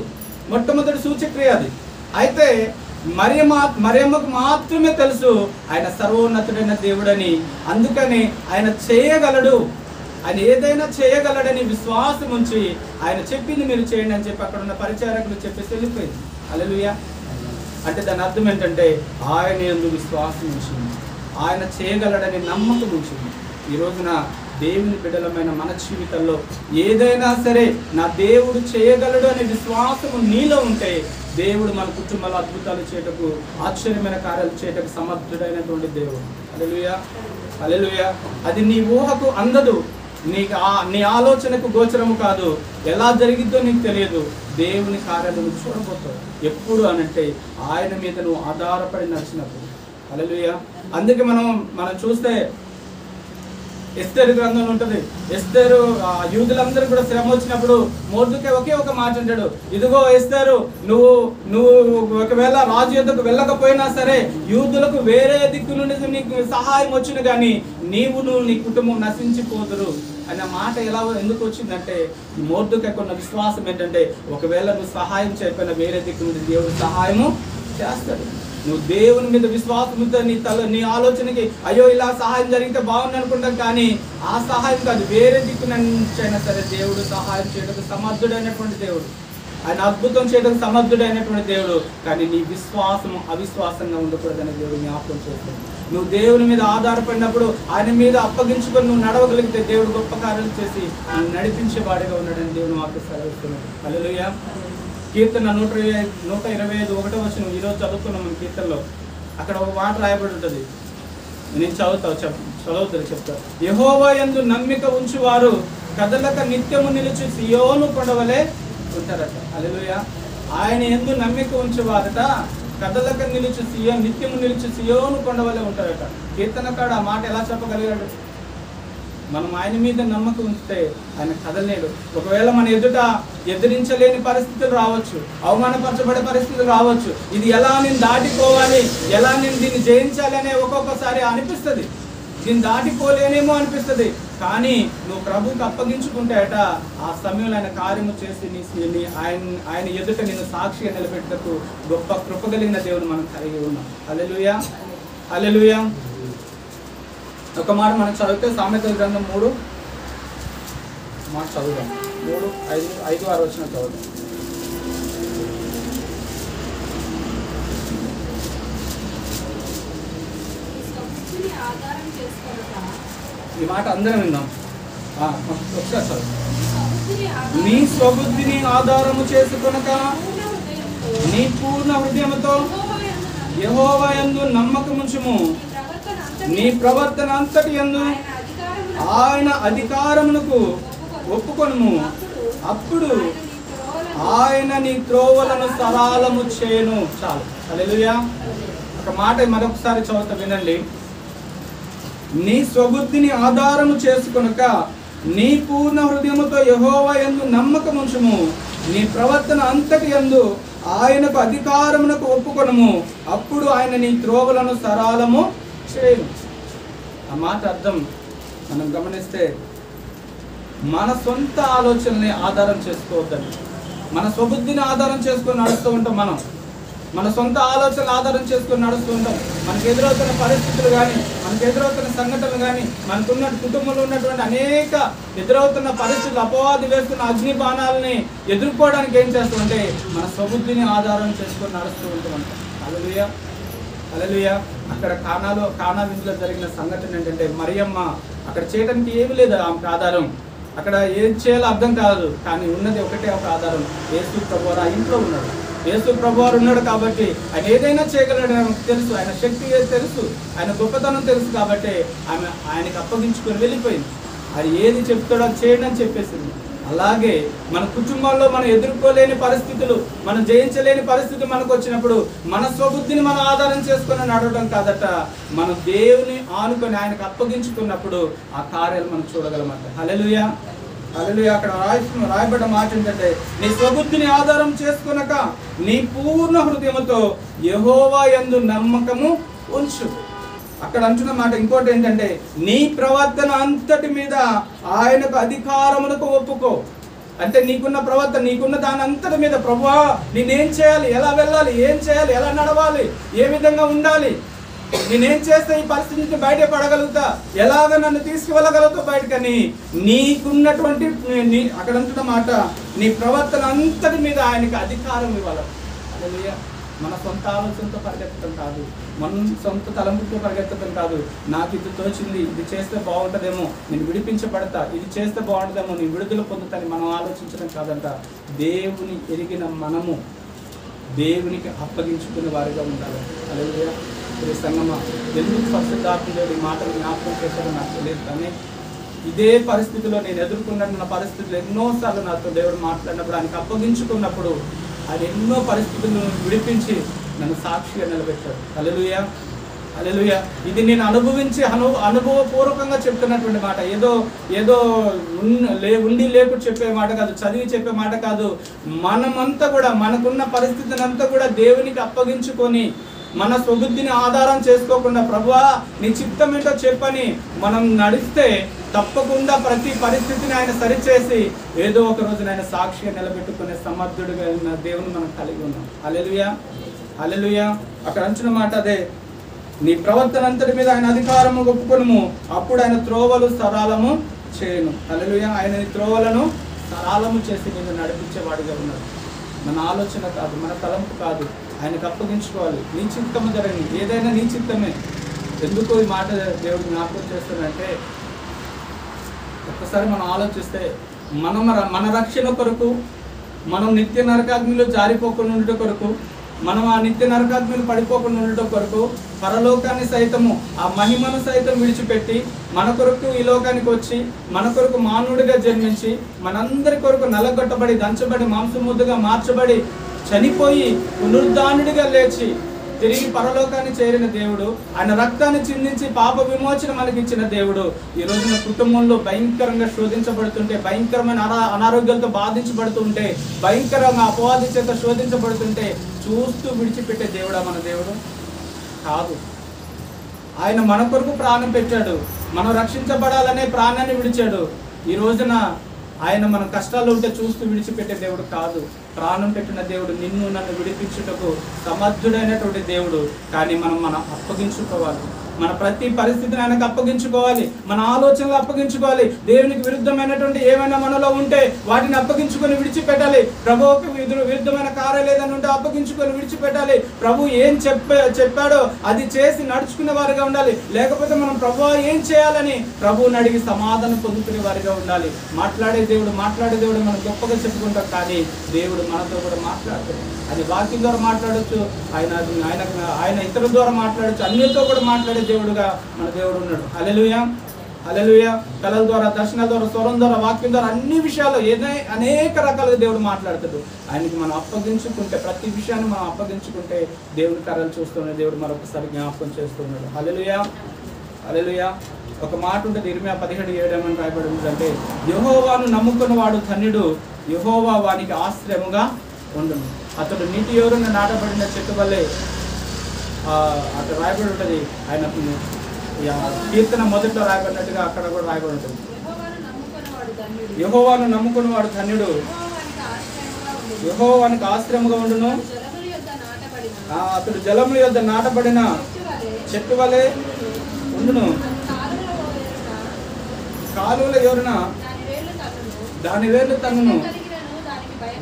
మొట్టమొదటి సూచక్రియ అది. అయితే మరియమ్మకు మాత్రమే తెలుసు ఆయన సర్వోన్నతుడైన దేవుడని. అందుకని ఆయన చేయగలడు, ఆయన ఏదైనా చేయగలడని విశ్వాసం ఉంచి ఆయన చెప్పింది మీరు చేయండి అని చెప్పి అక్కడ ఉన్న పరిచారకులు చెప్పేసి వెళ్ళిపోయింది. హల్లెలూయా. అంటే దాని అర్థం ఏంటంటే ఆయన యందు విశ్వాసం ఉంచింది, ఆయన చేయగలడని నమ్మకం ఉంచింది. ఈ రోజున దేవుని బిడ్డలమైన మన జీవితంలో ఏదైనా సరే నా దేవుడు చేయగలడు అనే విశ్వాసము నీలో ఉంటే దేవుడు మన కుటుంబాల అద్భుతాలు చేయటకు, ఆశ్చర్యమైన కార్యాలు చేయటకు సమర్థుడైనటువంటి దేవుడు. హల్లెలూయా, హల్లెలూయా. అది నీ ఊహకు అందదు, నీ ఆలోచనకు గోచరము కాదు. ఎలా జరిగిద్దో నీకు తెలియదు. దేవుని కార్యాలు నువ్వు చూడబోతావు ఎప్పుడు అనంటే ఆయన మీద నువ్వు ఆధారపడి నడిచినప్పుడు. హల్లెలూయా. అందుకే మనం చూస్తే ఎస్తేరు గ్రంథంలో ఉంటుంది. ఎస్తేరు యూదులందరూ కూడా శ్రమ వచ్చినప్పుడు మొర్దెకై ఒకే ఒక మాట అంటాడు, ఇదిగో ఎస్తేరు, నువ్వు ఒకవేళ రాజు యొద్దకు వెళ్ళకపోయినా సరే యూదులకు వేరే దిక్కు నుండి నీకు సహాయం వచ్చును కానీ నువ్వు నీ కుటుంబం నశించిపోదురు అన్న మాట ఎందుకు వచ్చిందంటే మొర్దెకై కొన్న విశ్వాసం ఏంటంటే ఒకవేళ నువ్వు సహాయం చేయకపోయినా వేరే దిక్కు నుండి దేవుడు సహాయము చేస్తాడు. నువ్వు దేవుని మీద విశ్వాసంతో నీ ఆలోచనకి అయ్యో ఇలా సహాయం జరిగితే బాగుంది అనుకుంటాం, కానీ ఆ సహాయం కాదు, వేరే దిక్కు నుంచైనా సరే దేవుడు సహాయం చేయడానికి సమర్థుడైనటువంటి దేవుడు. ఆయన అద్భుతం చేయడానికి సమర్థుడైనటువంటి దేవుడు. కానీ నీ విశ్వాసము అవిశ్వాసంగా ఉండకూడదని దేవుడు జ్ఞాపకం చేస్తుంది. నువ్వు దేవుని మీద ఆధారపడినప్పుడు ఆయన మీద అప్పగించుకొని నువ్వు నడవగలిగితే దేవుడు గొప్ప కార్యాలు చేసి నువ్వు నడిపించేవాడిగా ఉన్నాడని దేవుడు మాకు సెలవిస్తున్నాడు. హల్లెలూయా. కీర్తన 125 ఒకటో వచనం ఈరోజు చదువుకున్నాం మన కీర్తనలో. అక్కడ ఒక మాట రాయబడి ఉంటుంది, నేను చదువుతాను చెప్తా. యెహోవా యందు నమ్మిక ఉంచువారు కదలక నిత్యము నిలిచి సియోను కొండవలే ఉంటారట. హల్లెలూయా. ఆయన యందు నమ్మిక ఉంచువారట కదలక నిత్యము నిలిచి సియోను కొండవలే ఉంటారట. కీర్తనకాడు ఆ మాట ఎలా చెప్పగలిగాడు? మనం ఆయన మీద నమ్మకం ఉంచితే ఆయన కదలలేడు. ఒకవేళ మన ఎదిరించలేని పరిస్థితులు రావచ్చు, అవమానపరచబడే పరిస్థితులు రావచ్చు. ఇది ఎలా నేను దాటిపోవాలి, ఎలా నేను దీన్ని జయించాలి అనే ఒక్కొక్కసారి అనిపిస్తుంది. దీన్ని దాటిపోలేనేమో అనిపిస్తుంది. కానీ నువ్వు ప్రభువుకి అప్పగించుకుంటేట ఆ సమయంలో ఆయన కార్యము చేసి ఆయన ఎదుట నేను సాక్షిగా నిలబెట్టకు గొప్ప కృప కలిగిన దేవుని మనం కలిగి ఉన్నాం. హల్లెలూయా, హల్లెలూయా. ఒక మాట మనం చదివితే సామెతల గ్రంథం 3 మాట చదువుదాం. 3:5-6 వచ్చిన చదువుదాం. ఈ మాట అందరం విందాం. ఒకసారి చదువు. నీ స్వబుద్ధిని ఆధారము చేసుకొనక నీ పూర్ణ హృదయముతో యెహోవా యందు నమ్మకముంచుము. నీ ప్రవర్తన అంతటి యందు ఆయన అధికారమునకు ఒప్పుకొనుము. అప్పుడు ఆయన నీ త్రోవలను సరళము చేయును. చాలు. హల్లెలూయా. ఒక మాట మరొకసారి చదువుతా వినండి. నీ స్వబుద్ధిని ఆధారము చేసుకొనక నీ పూర్ణ హృదయముతో యెహోవా యందు నమ్మకముంచుము. నీ ప్రవర్తన అంతటి యందు ఆయనకు అధికారమునకు ఒప్పుకొనుము. అప్పుడు ఆయన నీ త్రోవలను సరళము చేయును. ఆ మాట అర్థం మనం గమనిస్తే మన సొంత ఆలోచనని ఆధారం చేసుకోవద్దండి. మన స్వబుద్ధిని ఆధారం చేసుకొని నడుస్తూ ఉంటాం. మన సొంత ఆలోచనలు ఆధారం చేసుకొని నడుస్తూ ఉంటాం. మనకు ఎదురవుతున్న పరిస్థితులు కానీ, మనకు ఎదురవుతున్న సంఘటనలు కానీ, మనకున్న కుటుంబంలో ఉన్నటువంటి అనేక ఎదురవుతున్న పరిస్థితులు, అపవాది వేస్తున్న అగ్ని బాణాలని ఎదుర్కోవడానికి ఏం చేస్తామంటే మన స్వబుద్ధిని ఆధారం చేసుకొని నడుస్తూ ఉంటాం. హల్లెలూయా, హల్లెలూయా. అక్కడ కానా విందులో జరిగిన సంఘటన ఏంటంటే మరియమ్మ అక్కడ చేయడానికి ఏమీ లేదు ఆమెకు ఆధారం. అక్కడ ఏం చేయాలో అర్థం కాదు. కానీ ఉన్నది ఒకటే ఒక ఆధారం. యేసు ప్రభువారు ఆ ఇంట్లో ఉన్నాడు. యేసు ప్రభువారు ఉన్నాడు కాబట్టి ఆయన ఏదైనా చేయగలడు ఆమెకు తెలుసు. ఆయన శక్తి తెలుసు, ఆయన గొప్పతనం తెలుసు. కాబట్టి ఆమె ఆయనకు అప్పగించుకొని వెళ్ళిపోయింది. అది ఏది చెప్తాడో అది చేయండి అని చెప్పేసింది. అలాగే మన కుటుంబాల్లో మనం ఎదుర్కోలేని పరిస్థితులు, మనం జయించలేని పరిస్థితి మనకు వచ్చినప్పుడు మన స్వబుద్ధిని మనం ఆధారం చేసుకొని నడవడం కాదట, మనం దేవుని ఆనుకొని ఆయనకు అప్పగించుకున్నప్పుడు ఆ కార్యాలు మనం చూడగలమంట. హల్లెలూయా, హల్లెలూయా. అక్కడ రాయబడ్డ మాట ఏంటంటే నీ స్వబుద్ధిని ఆధారం చేసుకొనక నీ పూర్ణ హృదయముతో యెహోవా యందు నమ్మకము ఉంచు. అక్కడ అంటున్న మాట ఇంకోటి ఏంటంటే నీ ప్రవర్తన అంతటి మీద ఆయనకు అధికారములకు ఒప్పుకో. అంటే నీకున్న ప్రవర్తన, నీకున్న దాని అంతటి మీద ప్రభువా నేనేం చేయాలి, ఎలా వెళ్ళాలి, ఏం చేయాలి, ఎలా నడవాలి, ఏ విధంగా ఉండాలి, నేనేం చేస్తే ఈ పరిస్థితి నుంచి బయటపడగలుగుతా, ఎలాగ నన్ను తీసుకువెళ్ళగలుగుతా బయటకని నీకున్నటువంటి అక్కడ అంటున్న మాట నీ ప్రవర్తన అంతటి మీద ఆయనకి అధికారం ఇవ్వాలి. హల్లెలూయా. మన సొంత ఆలోచనతో పరిగెత్తడం కాదు, మన సొంత తలంపుతో పరిగెత్తడం కాదు. నాకు ఇది తోచింది, ఇది చేస్తే బాగుంటుందేమో, నేను విడిపించబడతా, ఇది చేస్తే బాగుంటుందేమో, నేను విడుదల పొందుతాని మనం ఆలోచించడం కాదంట. దేవుని ఎరిగిన మనము దేవునికి అప్పగించుకునే వారిగా ఉండాలి. హల్లెలూయా. సంగమా, ఎందుకు పరిశుద్ధాత్ముడు ఈ మాటలు జ్ఞాపకం చేశాడో నాకు తెలియదు. కానీ ఇదే పరిస్థితిలో నేను ఎదుర్కొన్న పరిస్థితులు ఎన్నోసార్లు నాతో దేవుడు మాట్లాడినప్పుడు, ఆయనకు అప్పగించుకున్నప్పుడు ఆయన ఎన్నో పరిస్థితులను విడిపించి నన్ను సాక్షిగా నిలబెట్టాడు. హల్లెలూయా, హల్లెలూయా. ఇది నేను అనుభవించి అనుభవపూర్వకంగా చెప్తున్నటువంటి మాట. ఏదో ఉండి లేకుండా చెప్పే మాట కాదు, చదివి చెప్పే మాట కాదు. మనమంతా కూడా మనకున్న పరిస్థితిని అంతా కూడా దేవునికి అప్పగించుకొని మన స్వబుద్ధిని ఆధారం చేసుకోకుండా ప్రభువా నీ చిత్తం ఏంటో చెప్పని మనం నడిస్తే తప్పకుండా ప్రతి పరిస్థితిని ఆయన సరిచేసి ఏదో ఒక రోజు ఆయన సాక్షిగా నిలబెట్టుకునే సమర్థుడిగా ఉన్న దేవుని మనం కలిగి ఉన్నాం. హల్లెలూయా, హల్లెలూయా. అక్కడ అంటున్న మాట అదే, నీ ప్రవర్తన అంతటి మీద ఆయన అధికారము ఒప్పుకొనుము. అప్పుడు ఆయన త్రోవలు సరళము చేయను. హల్లెలూయా. ఆయన నీ త్రోవలను సరళము చేసి నిన్ను నడిపించేవాడిగా ఉన్నాడు. మన ఆలోచన కాదు, మన తలంపు కాదు, ఆయనకు అప్పగించుకోవాలి. నీ చిత్తము జరిగింది, ఏదైనా నీ చిత్తమే. ఎందుకు ఈ మాట దేవుడు జ్ఞాపకం చేస్తాడంటే ఒక్కసారి మనం ఆలోచిస్తే మన రక్షణ కొరకు, మనం నిత్య నరకాగ్నిలో జారిపోకుండా ఉండటం కొరకు, మనం ఆ నిత్య నరకాగ్నిలో పడిపోకుండా ఉండటం కొరకు పరలోకాన్ని సైతము, ఆ మహిమను సైతం విడిచిపెట్టి మన కొరకు ఈ లోకానికి వచ్చి మన కొరకు మానవుడిగా జన్మించి మనందరి కొరకు నలగొట్టబడి దంచబడి మాంసముద్దగా మార్చబడి చనిపోయి పునరుద్ధానుడిగా లేచి తిరిగి పరలోకాన్ని చేరిన దేవుడు, ఆయన రక్తాన్ని చిందించి పాప విమోచన మనకి ఇచ్చిన దేవుడు ఈ రోజున కుటుంబంలో భయంకరంగా శోధించబడుతుంటే, భయంకరమైన అనారోగ్యాలతో బాధించబడుతుంటే, భయంకరంగా అపవాది చేత శోధించబడుతుంటే చూస్తూ విడిచిపెట్టే దేవుడా మన దేవుడు కాదు. ఆయన మన కొరకు ప్రాణం పెట్టాడు. మనం రక్షించబడాలనే ప్రాణాన్ని విడిచాడు. ఈ రోజున ఆయన మన కష్టాలు ఉంటే చూస్తూ విడిచిపెట్టే దేవుడు కాదు. ప్రాణం పెట్టిన దేవుడు నిన్ను నన్ను విడిపించుటకు సమర్థుడైనటువంటి దేవుడు. కానీ మనం అప్పగించుకోవాలి. మన ప్రతి పరిస్థితిని ఆయనకు అప్పగించుకోవాలి. మన ఆలోచనలు అప్పగించుకోవాలి. దేవునికి విరుద్ధమైనటువంటి ఏమైనా మనలో ఉంటే వాటిని అప్పగించుకొని విడిచిపెట్టాలి. ప్రభువుకి విరుద్ధమైన కార్యాలు ఏదైనా ఉంటే అప్పగించుకొని విడిచిపెట్టాలి. ప్రభు ఏం చెప్పాడో అది చేసి నడుచుకునే వారిగా ఉండాలి. లేకపోతే మనం ప్రభువా ఏం చేయాలని ప్రభువుని అడిగి సమాధానం పొందుకునే వారిగా ఉండాలి. మాట్లాడే దేవుడు మనం గొప్పగా చెప్పుకుంటాం. కానీ దేవుడు మనతో కూడా మాట్లాడతాడు. అది వాక్యం ద్వారా మాట్లాడచ్చు, ఆయన ఇతరుల ద్వారా మాట్లాడచ్చు, అన్నిటితో కూడా మాట్లాడే దేవుడుగా మన దేవుడు ఉన్నాడు. హల్లెలూయా, హల్లెలూయా. కళల ద్వారా, దర్శనాల ద్వారా, స్వరం ద్వారా, వాక్యం ద్వారా అన్ని విషయాలు అనేక రకాలుగా దేవుడు మాట్లాడతాడు. ఆయనకి మనం అప్పగించుకుంటే, ప్రతి విషయాన్ని మనం అప్పగించుకుంటే దేవుని కార్యాలు చూస్తున్న దేవుడు మరొకసారి జ్ఞాపకం చేస్తున్నాడు. హల్లెలూయా, హల్లెలూయా. ఒక మాట ఉంటుంది, ఇర్మియా 17:7 ఏమని రాయబడి ఉందంటే, యెహోవాను నమ్ముకున్న వాడు ధన్యుడు, యెహోవా వానికి ఆశ్రయముగా ఉండును. అతడు నీటి ఎవరున్న నాటబడిన చెట్టు వల్లే అక్కడ రాయబడి ఉంటుంది. ఆయన కీర్తన మొదట్లో రాయబడినట్టుగా అక్కడ కూడా రాయబడి ఉంటుంది. యెహోవాను నమ్ముకున్న వాడు ధన్యుడు, యెహోవానికి ఆశ్రయముగా ఉండును. అతడు జలముల యొద్ద నాటబడిన చెట్టు వలె ఉండును. కాలువల ఎవరున దాని వేర్లు తన్నును.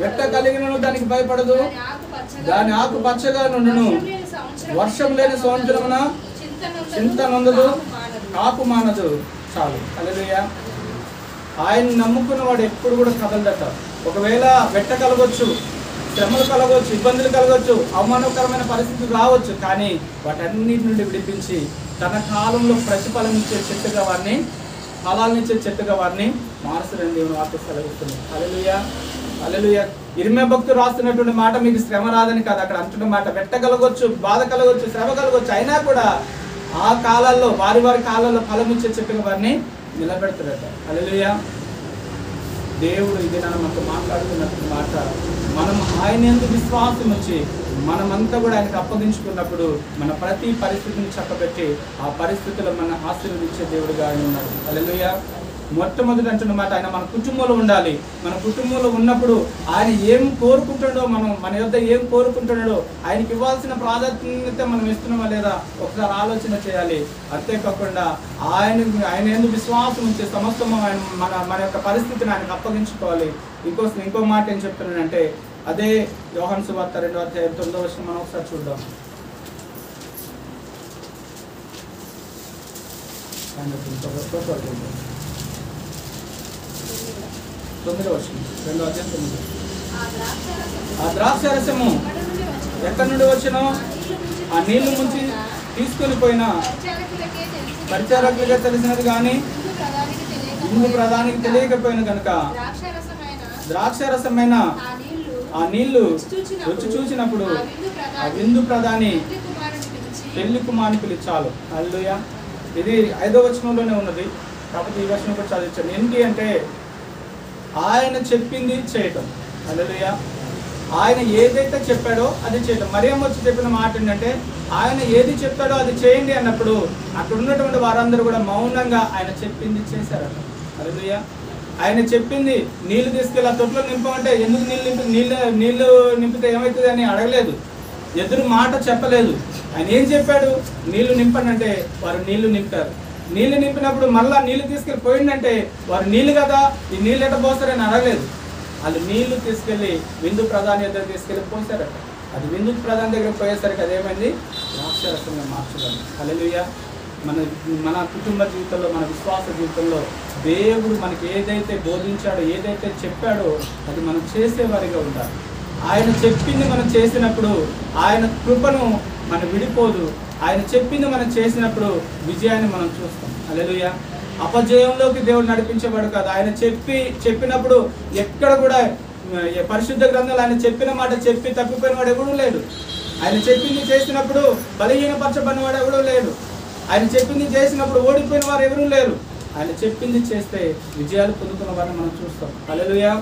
వెట్ట కలిగినను దానికి భయపడదు. దాని ఆకు పచ్చగా నుండును. వర్షం లేని సంవత్సరమున చింత నొందదు, కాపు మానదు. చాలు. హల్లెలూయా. ఆయన నమ్ముకున్న వాడు ఎప్పుడు కూడా కదలదట. ఒకవేళ వెట్ట కలగొచ్చు, శ్రమలు కలగవచ్చు, ఇబ్బందులు కలగవచ్చు, అవమానకరమైన పరిస్థితులు రావచ్చు. కానీ వాటన్నిటి నుండి విడిపించి తన కాలంలో ప్రతిఫలం ఇచ్చే చెట్టుగా వారిని, ఫలాలనిచ్చే చెట్టుగా వారిని మారుస్తారని దేవుని వాక్యం సెలవిస్తుంది. హల్లెలూయా, హల్లెలూయా. ఇర్మియా భక్తుడు రాస్తున్నటువంటి మాట మీకు శ్రమ రాదని కాదు, అక్కడ అంటున్న మాట వెట్ట కలగొచ్చు, బాధ కలగొచ్చు, శ్రమ కలగొచ్చు, అయినా కూడా ఆ కాలాల్లో వారి కాలాల్లో ఫలం ఇచ్చే చెట్టుగా వారిని నిలబెడతారట. హల్లెలూయా. దేవుడు ఇది మనతో మాట్లాడుతున్నటువంటి మాట, మనం ఆయన యందు విశ్వాసం వచ్చి మనమంతా కూడా ఆయనకు అప్పగించుకున్నప్పుడు మన ప్రతి పరిస్థితిని చక్కబెట్టి ఆ పరిస్థితుల్లో మన ఆశీర్వదించే దేవుడుగా ఆయన ఉన్నాడు. హల్లెలూయా. మొట్టమొదటి అంటున్నమాట, ఆయన మన కుటుంబంలో ఉండాలి. మన కుటుంబంలో ఉన్నప్పుడు ఆయన ఏం కోరుకుంటాడో, మన యొద్ద ఏం కోరుకుంటున్నాడో, ఆయనకి ఇవ్వాల్సిన ప్రాధాన్యత మనం ఇస్తున్నామా లేదా ఒకసారి ఆలోచన చేయాలి. అంతేకాకుండా ఆయన ఎందుకు విశ్వాసం ఉంచే సమస్తము మన యొక్క పరిస్థితిని ఆయనకు అప్పగించుకోవాలి. ఇంకో మాట ఏం చెప్తున్నానంటే, అదే యోహాను సువార్త 2:9 మనం ఒకసారి చూద్దాం. 9:2 ఆ ద్రాక్షరసము ఎక్కడి నుండి వచ్చినో ఆ నీళ్లు ముంచి తీసుకొని పోయిన పరిచారకులుగా తెలిసినది కానీ ఇందు ప్రధానికి తెలియకపోయిన కనుక ద్రాక్షరసమైన ఆ నీళ్లు రుచి చూసినప్పుడు ఆ విందు ప్రధాని పెళ్లి కుమారుని పిలిచాలు. హల్లెలూయా. ఇది 5వ వచనంలోనే ఉన్నది, కాబట్టి ఈ వచనం కూడా చదివించండి. ఏంటి అంటే, ఆయన చెప్పింది చేయటం. హల్లెలూయా. ఆయన ఏదైతే చెప్పాడో అది చేయటం. మరియమ్మ వచ్చి చెప్పిన మాట ఏంటంటే, ఆయన ఏది చెప్తాడో అది చేయండి అన్నప్పుడు అక్కడ ఉన్నటువంటి వారందరూ కూడా మౌనంగా ఆయన చెప్పింది చేశారట. హల్లెలూయా. ఆయన చెప్పింది నీళ్లు తీసుకెళ్ళి ఆ తొట్లో నింపమంటే ఎందుకు నీళ్లు నింపితే ఏమవుతుంది అని అడగలేదు, ఎదురు మాట చెప్పలేదు. ఆయన ఏం చెప్పాడు, నీళ్లు నింపండి అంటే వారు నీళ్లు నింపారు. నీళ్లు నింపినప్పుడు మళ్ళీ నీళ్లు తీసుకెళ్ళి పోయిందంటే వారు నీళ్లు కదా, ఈ నీళ్ళు ఎట్ట పోస్తారని అడగలేదు. వాళ్ళు నీళ్లు తీసుకెళ్ళి విందు ప్రధాని దగ్గర తీసుకెళ్ళి పోసారట. అది విందు ప్రధాని దగ్గర పోయేసరికి అదేమైంది, ద్రాక్షరసంగా మార్చగలరు. హల్లెలూయా. మన కుటుంబ జీవితంలో, మన విశ్వాస జీవితంలో దేవుడు మనకి ఏదైతే బోధించాడో, ఏదైతే చెప్పాడో అది మనం చేసేవారిగా ఉండాలి. ఆయన చెప్పింది మనం చేసినప్పుడు ఆయన కృపను మనం విడిపోదు. ఆయన చెప్పింది మనం చేసినప్పుడు విజయాన్ని మనం చూస్తాం. హల్లెలూయా. అపజయంలోకి దేవుడు నడిపించేవాడు కాదు. ఆయన చెప్పినప్పుడు ఎక్కడ కూడా పరిశుద్ధ గ్రంథాలు ఆయన చెప్పిన మాట చెప్పి తప్పిపోయిన వాడు ఎవడూ లేడు. ఆయన చెప్పింది చేసినప్పుడు బలహీనపరచబడిన వాడు ఎవడూ లేడు. ఆయన చెప్పింది చేసినప్పుడు ఓడిపోయిన వారు ఎవరూ లేరు. ఆయన చెప్పింది చేస్తే విజయాలు పొందుకున్న వారిని మనం చూస్తాం. హల్లెలూయా.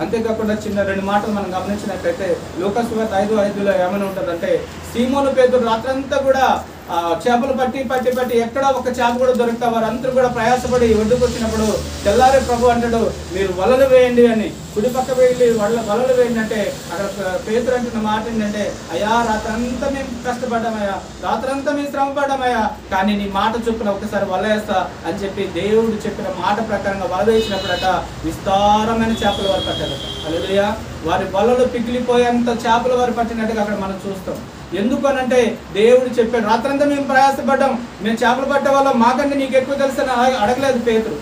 అంతేకాకుండా చిన్న 2 మాటలు మనం గమనించినట్లయితే లూకా సువార్త 5:5 ఏమైనా ఉంటుందంటే, సీమోను పేతురు రాత్రంతా కూడా చేపలు పట్టి పట్టి పట్టి ఎక్కడ ఒక చేప కూడా దొరుకుతా వారందరూ కూడా ప్రయాసపడి ఒడ్డుకు వచ్చినప్పుడు తెల్లారే ప్రభు అంటాడు, మీరు వలలు వేయండి అని. కుడి పక్క వెళ్ళి వలలు వేయండి అంటే అక్కడ పేతురు అంటున్న మాట ఏంటంటే, అయ్యా రాత్రంతా మేము కష్టపడ్డామయ్యా, రాత్రంతా మేము శ్రమ పడ్డామయ్యా, కానీ నీ మాట చొప్పున ఒకసారి వల వేస్తా అని చెప్పి దేవుడు చెప్పిన మాట ప్రకారంగా వల వేసినప్పుడట విస్తారమైన చేపలు వారు పట్టారట. హల్లెలూయా. వారి వలలు పిగిలిపోయేంత చేపలు వారు పట్టినట్టుగా అక్కడ మనం చూస్తాం. ఎందుకు అనంటే దేవుడు చెప్పాడు, రాత్రంతా మేము ప్రయాసపడ్డాం, మేము చేపలు పట్టే వాళ్ళం, మాకంటే నీకు ఎక్కువ తెలుసు అని అడగలేదు పేతురు.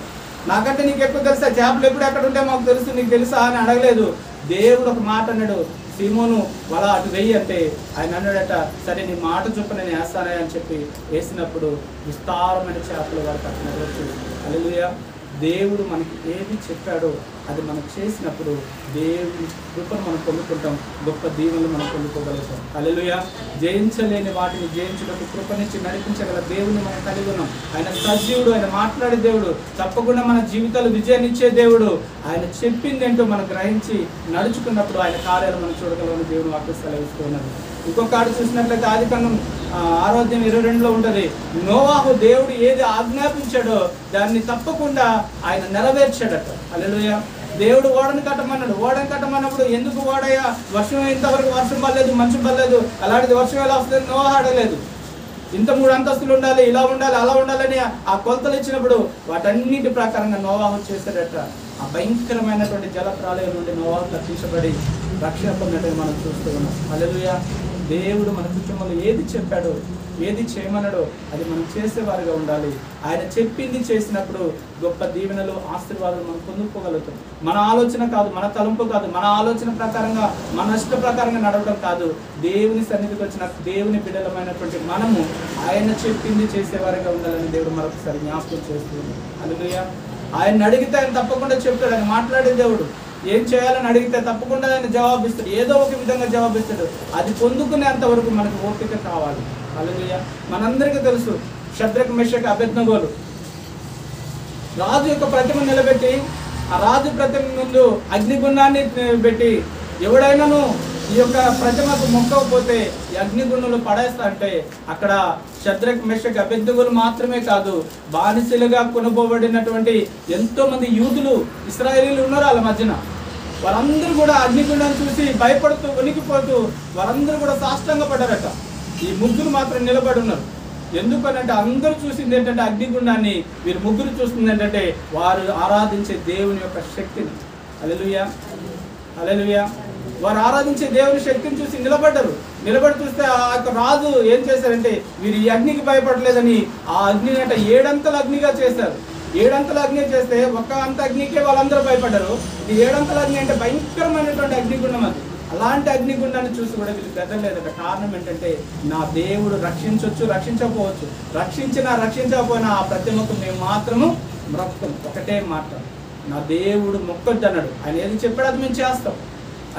నాకంటే నీకు ఎక్కువ తెలుసా, చేపలు ఎప్పుడు ఎక్కడ ఉంటే మాకు తెలుసు, నీకు తెలుసా అని అడగలేదు. దేవుడు ఒక మాట అన్నాడు, సీమోను వల అటు వెయ్యి అంటే ఆయన అన్నాడట, సరే నీ మాట చొప్పున నేను వేస్తానే అని చెప్పి వేసినప్పుడు విస్తారమైన చేపలు వారు పట్టినట్టు. హల్లెలూయా. దేవుడు మనకి ఏది చెప్పాడో అది మనం చేసినప్పుడు దేవుని కృపను మనం పొందుకుంటాం, గొప్ప దీవెనలు మనం పొందుకోగలుగుతాం. హల్లెలూయా. జయించలేని వాటిని జయించుటకు కృపనిచ్చి నడిపించగల దేవుని మనం కలిగి ఉన్నాం. ఆయన సజీవుడు, ఆయన మాట్లాడే దేవుడు, తప్పకుండా మన జీవితాలు విజయాన్ని ఇచ్చే దేవుడు. ఆయన చెప్పింది ఏంటో మనం గ్రహించి నడుచుకున్నప్పుడు ఆయన కార్యాలు మనం చూడగలమని దేవుని వాక్యం సెలవిస్తున్నది. ఇంకొక ఆడు చూసినట్లయితే ఆదికాండం 6:22 ఉంటుంది, నోవాహు దేవుడు ఏది ఆజ్ఞాపించాడో దాన్ని తప్పకుండా ఆయన నెరవేర్చాడట. హల్లెలూయా. దేవుడు ఓడని కట్టమన్నాడు. ఓడని కట్టమన్నప్పుడు ఎందుకు ఓడయ్యా, వర్షం ఇంతవరకు వర్షం పడలేదు, మంచు పడలేదు, అలాంటిది వర్షం ఎలా వస్తుంది నోవాహు ఆడలేదు. ఇంత 3 అంతస్తులు ఉండాలి, ఇలా ఉండాలి, అలా ఉండాలని ఆ కొలతలు ఇచ్చినప్పుడు వాటన్నిటి ప్రకారంగా నోవాహు చేశాడట. ఆ భయంకరమైనటువంటి జల ప్రళయం నుండి నోవాహు రక్షించబడి రక్షణ పొందినట్టుగా మనం చూస్తూ ఉన్నాం. హల్లెలూయా. దేవుడు మన కుటుంబంలో ఏది చెప్పాడో, ఏది చేయమన్నాడో అది మనం చేసేవారుగా ఉండాలి. ఆయన చెప్పింది చేసినప్పుడు గొప్ప దీవెనలు, ఆశీర్వాదాలు మనం పొందుకోగలుగుతాం. మన ఆలోచన కాదు, మన తలంపు కాదు, మన ఆలోచన ప్రకారంగా, మన ఇష్ట ప్రకారంగా నడవడం కాదు. దేవుని సన్నిధికి వచ్చిన దేవుని బిడ్డలమైనటువంటి మనము ఆయన చెప్పింది చేసేవారుగా ఉండాలని దేవుడు మరొకసారి జ్ఞాపకం చేస్తుంది. హల్లెలూయా. ఆయన అడిగితే ఆయన తప్పకుండా చెప్తాడు. ఆయన మాట్లాడే దేవుడు. ఏం చేయాలని అడిగితే తప్పకుండా ఆయన జవాబిస్తాడు, ఏదో ఒక విధంగా జవాబిస్తాడు. అది పొందుకునేంత వరకు మనకు ఓపిక కావాలి. హల్లెలూయా. మనందరికీ తెలుసు, షద్రక్ మెషక్ అబేద్నెగోలు రాజు యొక్క ప్రతిమ నిలబెట్టి, ఆ రాజు ప్రతిమ ముందు అగ్నిగుండాన్ని పెట్టి, ఎవడైనాను ఈ యొక్క ప్రతిమకు మొక్కకపోతే ఈ అగ్నిగుండంలో పడేస్తా అంటే అక్కడ షద్రక్ మెషక్ అబేద్నెగోలు మాత్రమే కాదు, బానిసలుగా కొనుగోబడినటువంటి ఎంతో మంది యూదులు, ఇశ్రాయేలీలు ఉన్నారు వాళ్ళ మధ్యన. వారందరూ కూడా అగ్నిగుండాన్ని చూసి భయపడుతూ వణికిపోతూ వారందరూ కూడా సాష్టాంగ పడ్డారట. ఈ ముగ్గురు మాత్రం నిలబడి ఉన్నారు. ఎందుకనంటే అందరూ చూసింది ఏంటంటే అగ్నిగుండాన్ని, వీరు ముగ్గురు చూస్తుంది ఏంటంటే వారు ఆరాధించే దేవుని యొక్క శక్తిని. హల్లెలూయా. హల్లెలూయా. వారు ఆరాధించే దేవుని శక్తిని చూసి నిలబడ్డారు. నిలబడి చూస్తే ఆ యొక్క రాజు ఏం చేశారంటే వీరు ఈ అగ్నికి భయపడలేదని ఆ అగ్నిని అంటే 7 అంతల అగ్నిగా చేశారు. 7 అంతల అగ్ని చేస్తే ఒక్క అంత అగ్నికే వాళ్ళందరూ భయపడ్డారు. ఈ 7 అంతల అగ్ని అంటే భయంకరమైనటువంటి అగ్నిగుండం అది. అలాంటి అగ్నిగుండాన్ని చూసి కూడా వీళ్ళు బెదరలేదట. కారణం ఏంటంటే నా దేవుడు రక్షించవచ్చు, రక్షించకపోవచ్చు, రక్షించినా రక్షించకపోయినా ఆ ప్రతిమకు మేము మాత్రము మొక్కం. ఒకటే మాట, నా దేవుడు మొక్కొద్దు అన్నాడు. ఆయన ఏది చెప్పాడు అది మేము చేస్తాం.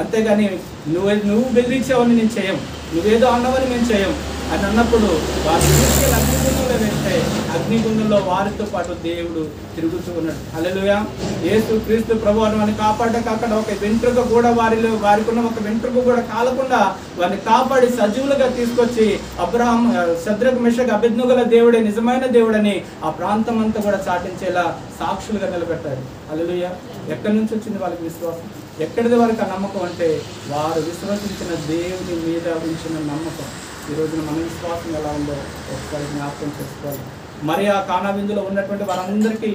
అంతేగాని నువ్వు బెదిరించావని నేను చేయం, నువ్వేదో అన్నవని మేము చేయం అని అన్నప్పుడు వారి అగ్నిగుండంలో వేస్తే అగ్నిగుండంలో వారితో పాటు దేవుడు తిరుగుతూ ఉన్నాడు. హల్లెలూయా. యేసు క్రీస్తు ప్రభువును వారిని కాపాడక అక్కడ ఒక వెంట్రుక కూడా వారికి ఉన్న ఒక వెంట్రుక కూడా కాలకుండా వారిని కాపాడి సజీవులుగా తీసుకొచ్చి అబ్రహాం, షద్రక్ మెషక్ అబేద్నెగోల దేవుడే నిజమైన దేవుడని ఆ ప్రాంతం అంతా కూడా చాటించేలా సాక్షులుగా నిలబెట్టాడు. హల్లెలూయా. ఎక్కడి నుంచి వచ్చింది వాళ్ళకి విశ్వాసం? ఎక్కడిది వారికి ఆ నమ్మకం అంటే వారు విశ్వసించిన దేవుని మీద ఉంచిన నమ్మకం. ఈ రోజున మన విశ్వాసం ఎలా ఉందో ఒకసారి జ్ఞాపకం చేసుకోవాలి. మరి ఆ కానా విందులో ఉన్నటువంటి వారందరికీ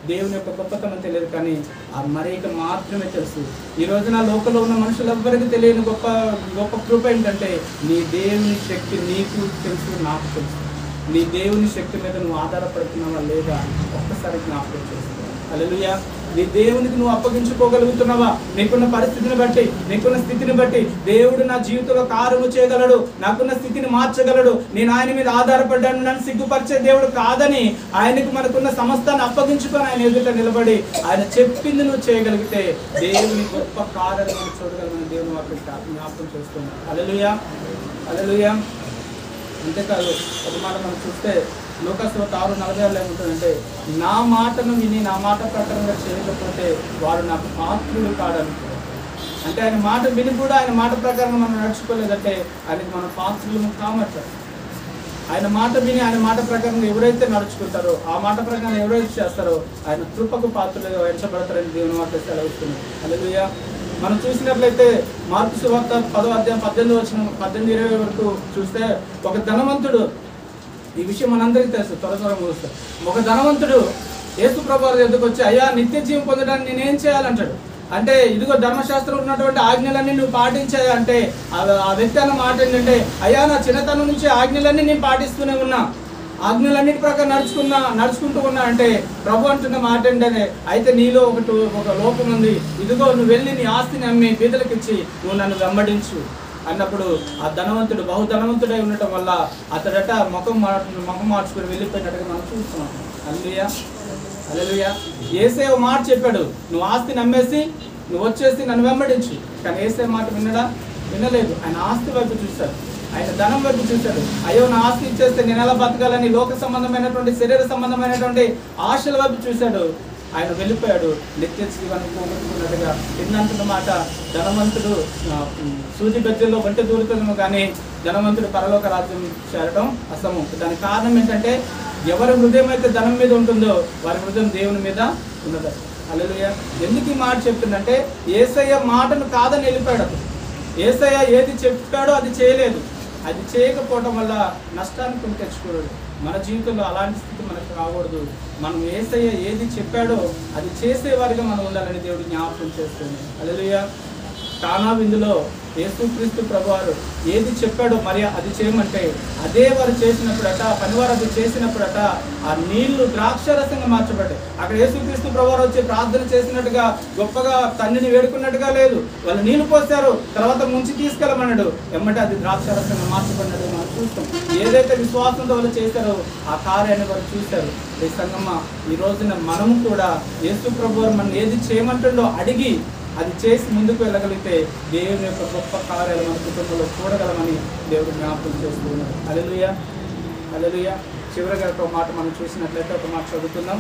దేవుని యొక్క గొప్పతనం తెలియదు, కానీ ఆ మరియకు మాత్రమే తెలుసు. ఈ రోజున లోకంలో ఉన్న మనుషులెవ్వరికీ తెలియని గొప్ప కృప ఏంటంటే నీ దేవుని శక్తి నీకు తెలుసు, నాకు తెలుసు. నీ దేవుని శక్తి మీద నువ్వు ఆధారపడుతున్నావా లేదా ఒక్కసారి జ్ఞాపకం చేసుకో. హల్లెలూయా. నీ దేవునికి నువ్వు అప్పగించుకోగలుగుతున్నావా? నీకున్న పరిస్థితిని బట్టి, నీకున్న స్థితిని బట్టి దేవుడు నా జీవితంలో కార్యము చేయగలడు, నాకున్న స్థితిని మార్చగలడు, నేను ఆయన మీద ఆధారపడ్డాను, నన్ను సిగ్గుపరిచే దేవుడు కాదని ఆయనకు మనకున్న సమస్తాన్ని అప్పగించుకొని ఆయన ఎదుట నిలబడి ఆయన చెప్పింది నువ్వు చేయగలిగితే దేవుని గొప్ప కార్యాలు మనం చూడగలమని దేవుని వాక్యం జ్ఞాపకం చేస్తున్నాం. హల్లెలూయా. హల్లెలూయా. అంతేకాదు ఒక మాట మనం చూస్తే లోకస్వార్త 6:46 ఏముంటుందంటే నా మాటను విని నా మాట ప్రకారంగా చేయకపోతే వారు నాకు పాత్రులు కాడనుకో. అంటే ఆయన మాట విని కూడా ఆయన మాట ప్రకారం మనం నడుచుకోలేదంటే ఆయనకి మన పాత్రులు కామట. ఆయన మాట విని ఆయన మాట ప్రకారం ఎవరైతే నడుచుకుంటారో, ఆ మాట ప్రకారం ఎవరైతే చేస్తారో ఆయన కృపకు పాత్రలుగా ఎంచబడతారని దేవుని మాట సెలవుస్తుంది. హల్లెలూయా. మనం చూసినట్లయితే మార్కు సువార్త 10వ అధ్యాయం 18-20 వరకు చూస్తే, ఒక ధనవంతుడు, ఈ విషయం మనందరికీ తెలుసు, త్వర ముగుస్తాడు. ఒక ధనవంతుడు యేసు ప్రభువు దగ్గరికి వచ్చి, అయ్యా నిత్య జీవం పొందడానికి నేనేం చేయాలంటాడు. అంటే ఇదిగో ధర్మశాస్త్రం ఉన్నటువంటి ఆజ్ఞలన్నీ నువ్వు పాటించాయి అంటే, ఆ వ్యక్తి అన్న మాట ఏంటంటే, అయ్యా నా చిన్నతనం నుంచి ఆజ్ఞలన్నీ నేను పాటిస్తూనే ఉన్నా, ఆజ్ఞలన్నిటి ప్రకారం నడుచుకుంటూ ఉన్నా అంటే ప్రభు అంటున్న మాట ఏంటంటే, అయితే నీలో ఒక లోపం ఉంది, ఇదిగో నువ్వు వెళ్ళి నీ ఆస్తిని అమ్మి పేదలకు ఇచ్చి నువ్వు నన్ను వెంబడించు అన్నప్పుడు ఆ ధనవంతుడు బహుధనవంతుడై ఉండటం వల్ల అతడట ముఖం మార్చుకుని వెళ్ళిపోయినట్టుగా మనం చూస్తున్నాం. హల్లెలూయా, హల్లెలూయా. యేసే ఓ మాట చెప్పాడు, నువ్వు ఆస్తిని అమ్మేసి నువ్వు వచ్చేసి నన్ను వెంబడించు. కానీ యేసే మాట వినలేదు. ఆయన ఆస్తి వైపు చూశాడు, ఆయన ధనం వైపు చూశాడు. అయ్యో నా ఆస్తి ఇచ్చేస్తే నేను ఎలా బతకాలని లోక సంబంధమైనటువంటి శరీర సంబంధమైనటువంటి ఆశల వైపు చూశాడు. ఆయన వెళ్ళిపోయాడు, నిత్య జీవాన్ని పోగొట్టుకున్నట్టుగా. కిందంటున్న మాట, ధనవంతుడు సూది బెజ్జల్లో వంటి దూరుతుందేమో కానీ ధనవంతుడు పరలోక రాజ్యం చేరడం అసము. దానికి కారణం ఏంటంటే, ఎవరి హృదయం అయితే ధనం మీద ఉంటుందో వారి హృదయం దేవుని మీద ఉన్నది. హల్లెలూయా. ఎందుకు ఈ మాట చెప్తుందంటే, యేసయ్య మాటను కాదని వెళ్ళిపోయాడు అతను. యేసయ్య ఏది చెప్పాడో అది చేయలేదు. అది చేయకపోవడం వల్ల నష్టాన్ని కొని తెచ్చుకోడు. మన జీవితంలో అలాంటి స్థితి మనకు రాకూడదు. మనం యేసయ్య ఏది చెప్పాడో అది చేసేవారిగా మనం ఉండాలని దేవుడు జ్ఞాపకం చేస్తుంది. హల్లెలూయా. కానా విందులో యేసుక్రీస్తు ప్రభువారు ఏది చెప్పాడో మరి అది చేయమంటే అదే వారు చేసినప్పుడట, పనివారు అది చేసినప్పుడట ఆ నీళ్లు ద్రాక్షరసంగా మార్చబడ్డాయి. అక్కడ యేసుక్రీస్తు ప్రభువారు వచ్చి ప్రార్థన చేసినట్టుగా గొప్పగా తండ్రిని వేడుకున్నట్టుగా లేదు. వాళ్ళు నీళ్లు పోస్తారు, తర్వాత ముంచి తీసుకెళ్ళమన్నాడు, ఎమ్మటే అది ద్రాక్షరసంగా మార్చబడినట్టు మనం చూస్తాం. ఏదైతే విశ్వాసంతో వాళ్ళు చేశారో ఆ కార్యాన్ని వారు చూశారు. ఈ సంగమ ఈ రోజున మనము కూడా యేసు ప్రభువారు మనం ఏది చేయమంటుండో అడిగి అది చేసి ముందుకు వెళ్ళగలిగితే దేవుని యొక్క గొప్ప కార్యాలు మన కుటుంబంలో చూడగలమని దేవుడు జ్ఞాపకం చేస్తూ ఉన్నాడు. హల్లెలూయా, హల్లెలూయా. చివరిగా ఒక మాట మనం చూసినట్లయితే ఒక మాట చదువుకుందాం.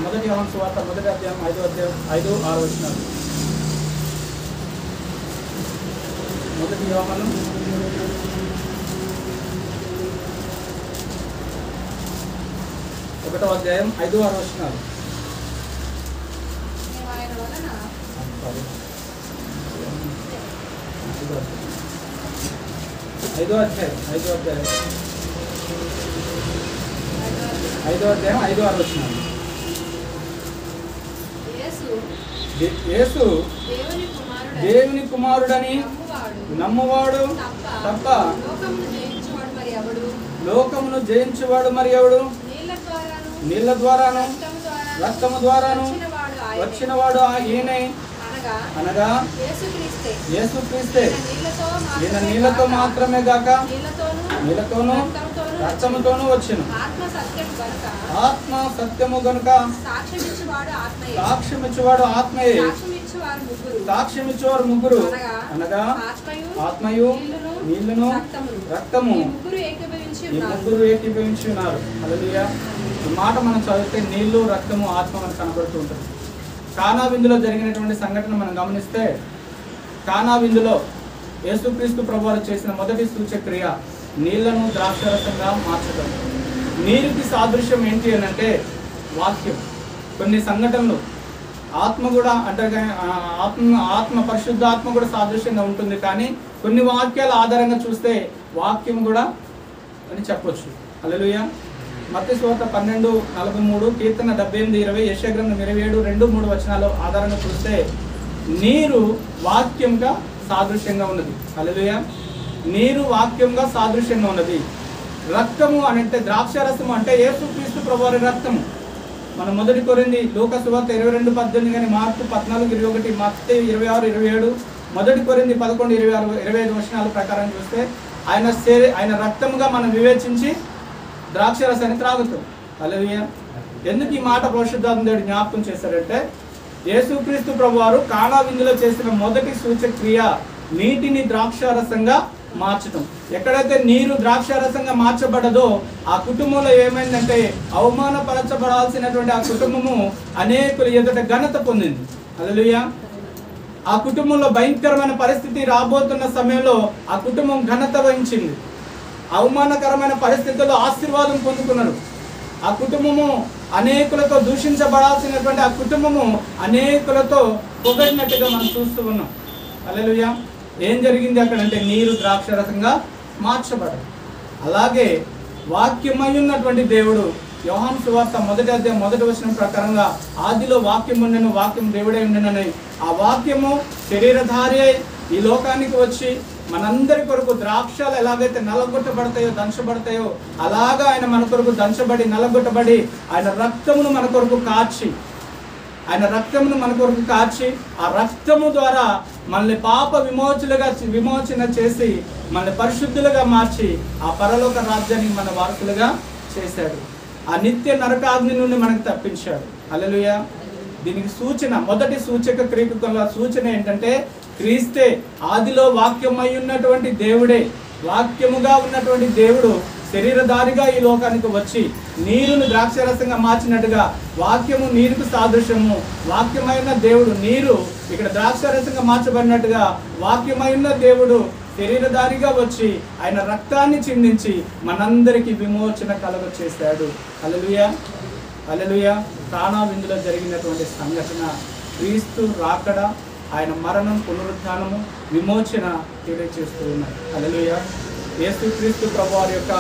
మొదటి యోహాను సువార్త 1వ అధ్యాయం 5-6 వచనాలు. మొదటి యోహాను 1వ అధ్యాయం 5-6 వచనాలు. 5వ అధ్యాయం 5-6 వచనాలు. యేసు దేవుని కుమారుడని నమ్మువాడు తప్ప లోకమును జయించువాడు మరి ఎవడు? నీళ్ళ ద్వారాను రక్తము ద్వారాను వచ్చినవాడు ఈయనే, అనగా యేసుక్రీస్తే. ఈయన నీళ్లతో మాత్రమే గాక నీళ్లతోనూ రక్తముతోనూ వచ్చును. ఆత్మ సత్యము గనుక సాక్ష్యమిచ్చువాడు ఆత్మయే. సాక్ష్యమిచ్చేవారు ముగ్గురు, అనగా ఆత్మయు నీళ్లును రక్తము, ఈ ముగ్గురు ఏకీభవించి ఉన్నారు. హల్లెలూయా. ఈ మాట మనం చదివితే నీళ్లు రక్తము ఆత్మ మనకు కనబడుతూ ఉంటుంది. కానా విందులో జరిగినటువంటి సంఘటన మనం గమనిస్తే, కానా విందులో యేసుక్రీస్తు ప్రభువారు చేసిన మొదటి సూచక్రియ నీళ్లను ద్రాక్షరసంగా మార్చడం. నీరుకి సాదృశ్యం ఏంటి అని అంటే వాక్యం. కొన్ని సంఘటనలు ఆత్మ కూడా అంటే ఆత్మ పరిశుద్ధాత్మ కూడా సాదృశ్యంగా ఉంటుంది. కానీ కొన్ని వాక్యాల ఆధారంగా చూస్తే వాక్యం కూడా అని చెప్పొచ్చు. హల్లెలూయా. మత్తయి సువార్త 12:43, కీర్తన 78:20, యెషయా గ్రంథం 27:2-3 వచనాలు ఆధారంగా చూస్తే నీరు వాక్యంగా సాదృశ్యంగా ఉన్నది. హల్లెలూయా. నీరు వాక్యంగా సాదృశ్యంగా ఉన్నది. రక్తము అని అంటే ద్రాక్షరసము అంటే యేసుక్రీస్తు ప్రభువారి రక్తము. మనం మొదటి కొరింథీ లూకా సువార్త 22:18 కానీ మార్కు 14:21, మత్తయి 26:27, మొదటి కొరింథీ 11:26-25 వచనాల ప్రకారం చూస్తే ఆయన రక్తముగా మనం వివేచించి ద్రాక్షరసాన్ని త్రాగుతాం. హల్లెలూయా. ఎందుకు ఈ మాట పరిశుద్ధాత్మ దేవుడు జ్ఞాపకం చేశారంటే, యేసుక్రీస్తు ప్రభువారు కానా విందులో చేసిన మొదటి సూచక్రియ నీటిని ద్రాక్షారసంగా మార్చడం. ఎక్కడైతే నీరు ద్రాక్షారసంగా మార్చబడదో ఆ కుటుంబంలో ఏమైందంటే అవమానపరచబడాల్సినటువంటి ఆ కుటుంబము అనేకుల ఎదుట ఘనత పొందింది. హల్లెలూయా. ఆ కుటుంబంలో భయంకరమైన పరిస్థితి రాబోతున్న సమయంలో ఆ కుటుంబం ఘనత వహించింది. ఆ అవమానకరమైన పరిస్థితుల్లో ఆశీర్వాదం పొందుకున్నారు. ఆ కుటుంబము అనేకులతో దూషించబడాల్సినటువంటి ఆ కుటుంబము అనేకులతో పొగడినట్టుగా మనం చూస్తూ ఉన్నాం. హల్లెలూయా. ఏం జరిగింది అక్కడంటే నీరు ద్రాక్షరసంగా మార్చబడదు. అలాగే వాక్యమై ఉన్నటువంటి దేవుడు యోహాను సువార్త 1వ అధ్యాయం 1వ వచనం ప్రకారంగా ఆదిలో వాక్యం ఉండెను, వాక్యం దేవుడే ఉండెనని ఆ వాక్యము శరీరధారి అయి ఈ లోకానికి వచ్చి మనందరి కొరకు ద్రాక్షలు ఎలాగైతే నలగొట్టబడతాయో దంచబడతాయో అలాగా ఆయన మన కొరకు దంచబడి నలగొట్టబడి ఆయన రక్తమును మన కొరకు కార్చి ఆ రక్తము ద్వారా మనల్ని పాప విమోచన చేసి మనల్ని పరిశుద్ధులుగా మార్చి ఆ పరలోక రాజ్యానికి మన వారసులుగా చేశాడు. ఆ నిత్య నరకాగ్ని నుండి మనకు తప్పించాడు. హల్లెలూయా. దీనికి సూచన, మొదటి సూచక క్రియకు సూచన ఏంటంటే క్రీస్తే ఆదిలో వాక్యమై ఉన్నటువంటి దేవుడే, వాక్యముగా ఉన్నటువంటి దేవుడు శరీరధారిగా ఈ లోకానికి వచ్చి నీరును ద్రాక్షరసంగా మార్చినట్టుగా వాక్యము నీరుకు సాదృశ్యము. వాక్యమైన దేవుడు నీరు ఇక్కడ ద్రాక్షరసంగా మార్చబడినట్టుగా వాక్యమైన దేవుడు శరీరధారిగా వచ్చి ఆయన రక్తాన్ని చిందించి మనందరికీ విమోచన కలుగ చేశాడు. హల్లెలూయా. హల్లెలూయా. కానా విందులో జరిగినటువంటి సంఘటన క్రీస్తు రాకడ, ఆయన మరణం, పునరుత్థానము, విమోచన తెలియజేస్తూ ఉన్నాయి. హల్లెలూయా. యేసుక్రీస్తు ప్రభువారి యొక్క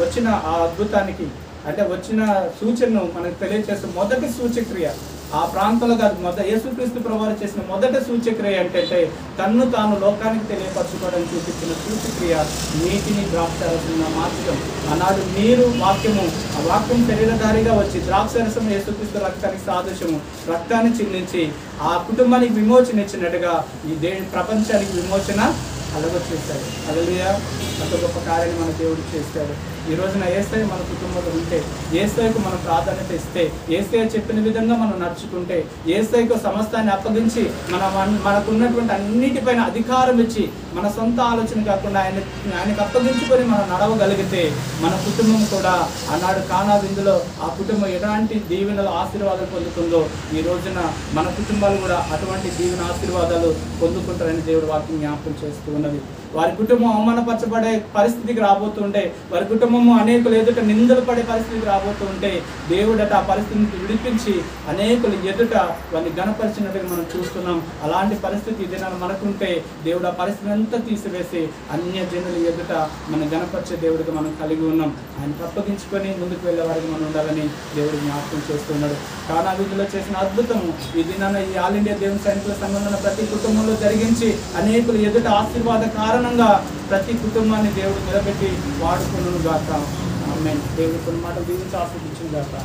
వచ్చిన ఆ అద్భుతానికి అంటే వచ్చిన సూచనను మనకు తెలియజేస్తూ మొదటి సూచక్రియ ఆ ప్రాంతంలో కాదు, యేసుక్రీస్తు ప్రభువారు చేసిన మొదటి సూచక్రియ ఏంటంటే తన్ను తాను లోకానికి తెలియపరచుకోవడం చూపించిన సూచక్రియ నీటిని ద్రాక్షరసంగా మార్చడం. ఆనాడు నీరు వాక్యము, ఆ వాక్యం శరీరధారిగా వచ్చి ద్రాక్షరసం యేసుక్రీస్తు రక్తానికి సాదృశ్యము, రక్తాన్ని చిందించి ఆ కుటుంబానికి విమోచన ఇచ్చినట్టుగా ఈ ప్రపంచానికి విమోచన అలగొచ్చేస్తాడు. హల్లెలూయా. అంత గొప్ప కార్యాన్ని మన దేవుడు చేస్తాడు. ఈ రోజున యేసయ్య మన కుటుంబంలో ఉంటే, యేసయ్యకు మనం ప్రాధాన్యత ఇస్తే, యేసయ్య చెప్పిన విధంగా మనం నడుచుకుంటే, యేసయ్యకు సమస్తాన్ని అప్పగించి మనకున్నటువంటి అన్నిటిపైన అధికారం ఇచ్చి మన సొంత ఆలోచన కాకుండా ఆయనకు అప్పగించుకొని మనం నడవగలిగితే మన కుటుంబం కూడా ఆనాడు కానా విందులో ఆ కుటుంబం ఎలాంటి దీవెనలు ఆశీర్వాదాలు పొందుతుందో ఈ రోజున మన కుటుంబాలు కూడా అటువంటి దీవెన ఆశీర్వాదాలు పొందుకుంటారని దేవుడు వాక్యం జ్ఞాపకం చేస్తూ ఉన్నది. వారి కుటుంబం అవమానపరచబడే పరిస్థితికి రాబోతుంటే, వారి కుటుంబము అనేకులు ఎదుట నిందలు పడే పరిస్థితికి రాబోతుంటే దేవుడట ఆ పరిస్థితిని విడిపించి అనేకులు ఎదుట వారిని గణపరిచినట్టుగా మనం చూస్తున్నాం. అలాంటి పరిస్థితి ఏదైనా మనకుంటే దేవుడు ఆ పరిస్థితిని అంతా తీసివేసి అన్య జనుల ఎదుట మనం గణపరిచే దేవుడికి మనం కలిగి ఉన్నాం. ఆయన అప్పగించుకొని ముందుకు వెళ్ళే వారికి మనం ఉండాలని దేవుడు జ్ఞాపకం చేస్తున్నాడు. కానా విధిలో చేసిన అద్భుతము ఈ దినాన ఈ ఆల్ ఇండియా దేవుని సైనికుల సంబంధం ప్రతి కుటుంబంలో జరిగించి అనేకులు ఎదుట ఆశీర్వాద కారణంగా ప్రతి కుటుంబాన్ని దేవుడు నిలబెట్టి వాడుకును గాక. ఆమేన్. దేవుడు కొన్ని మాటలు దీవించి ఆశీర్వదించును గాక.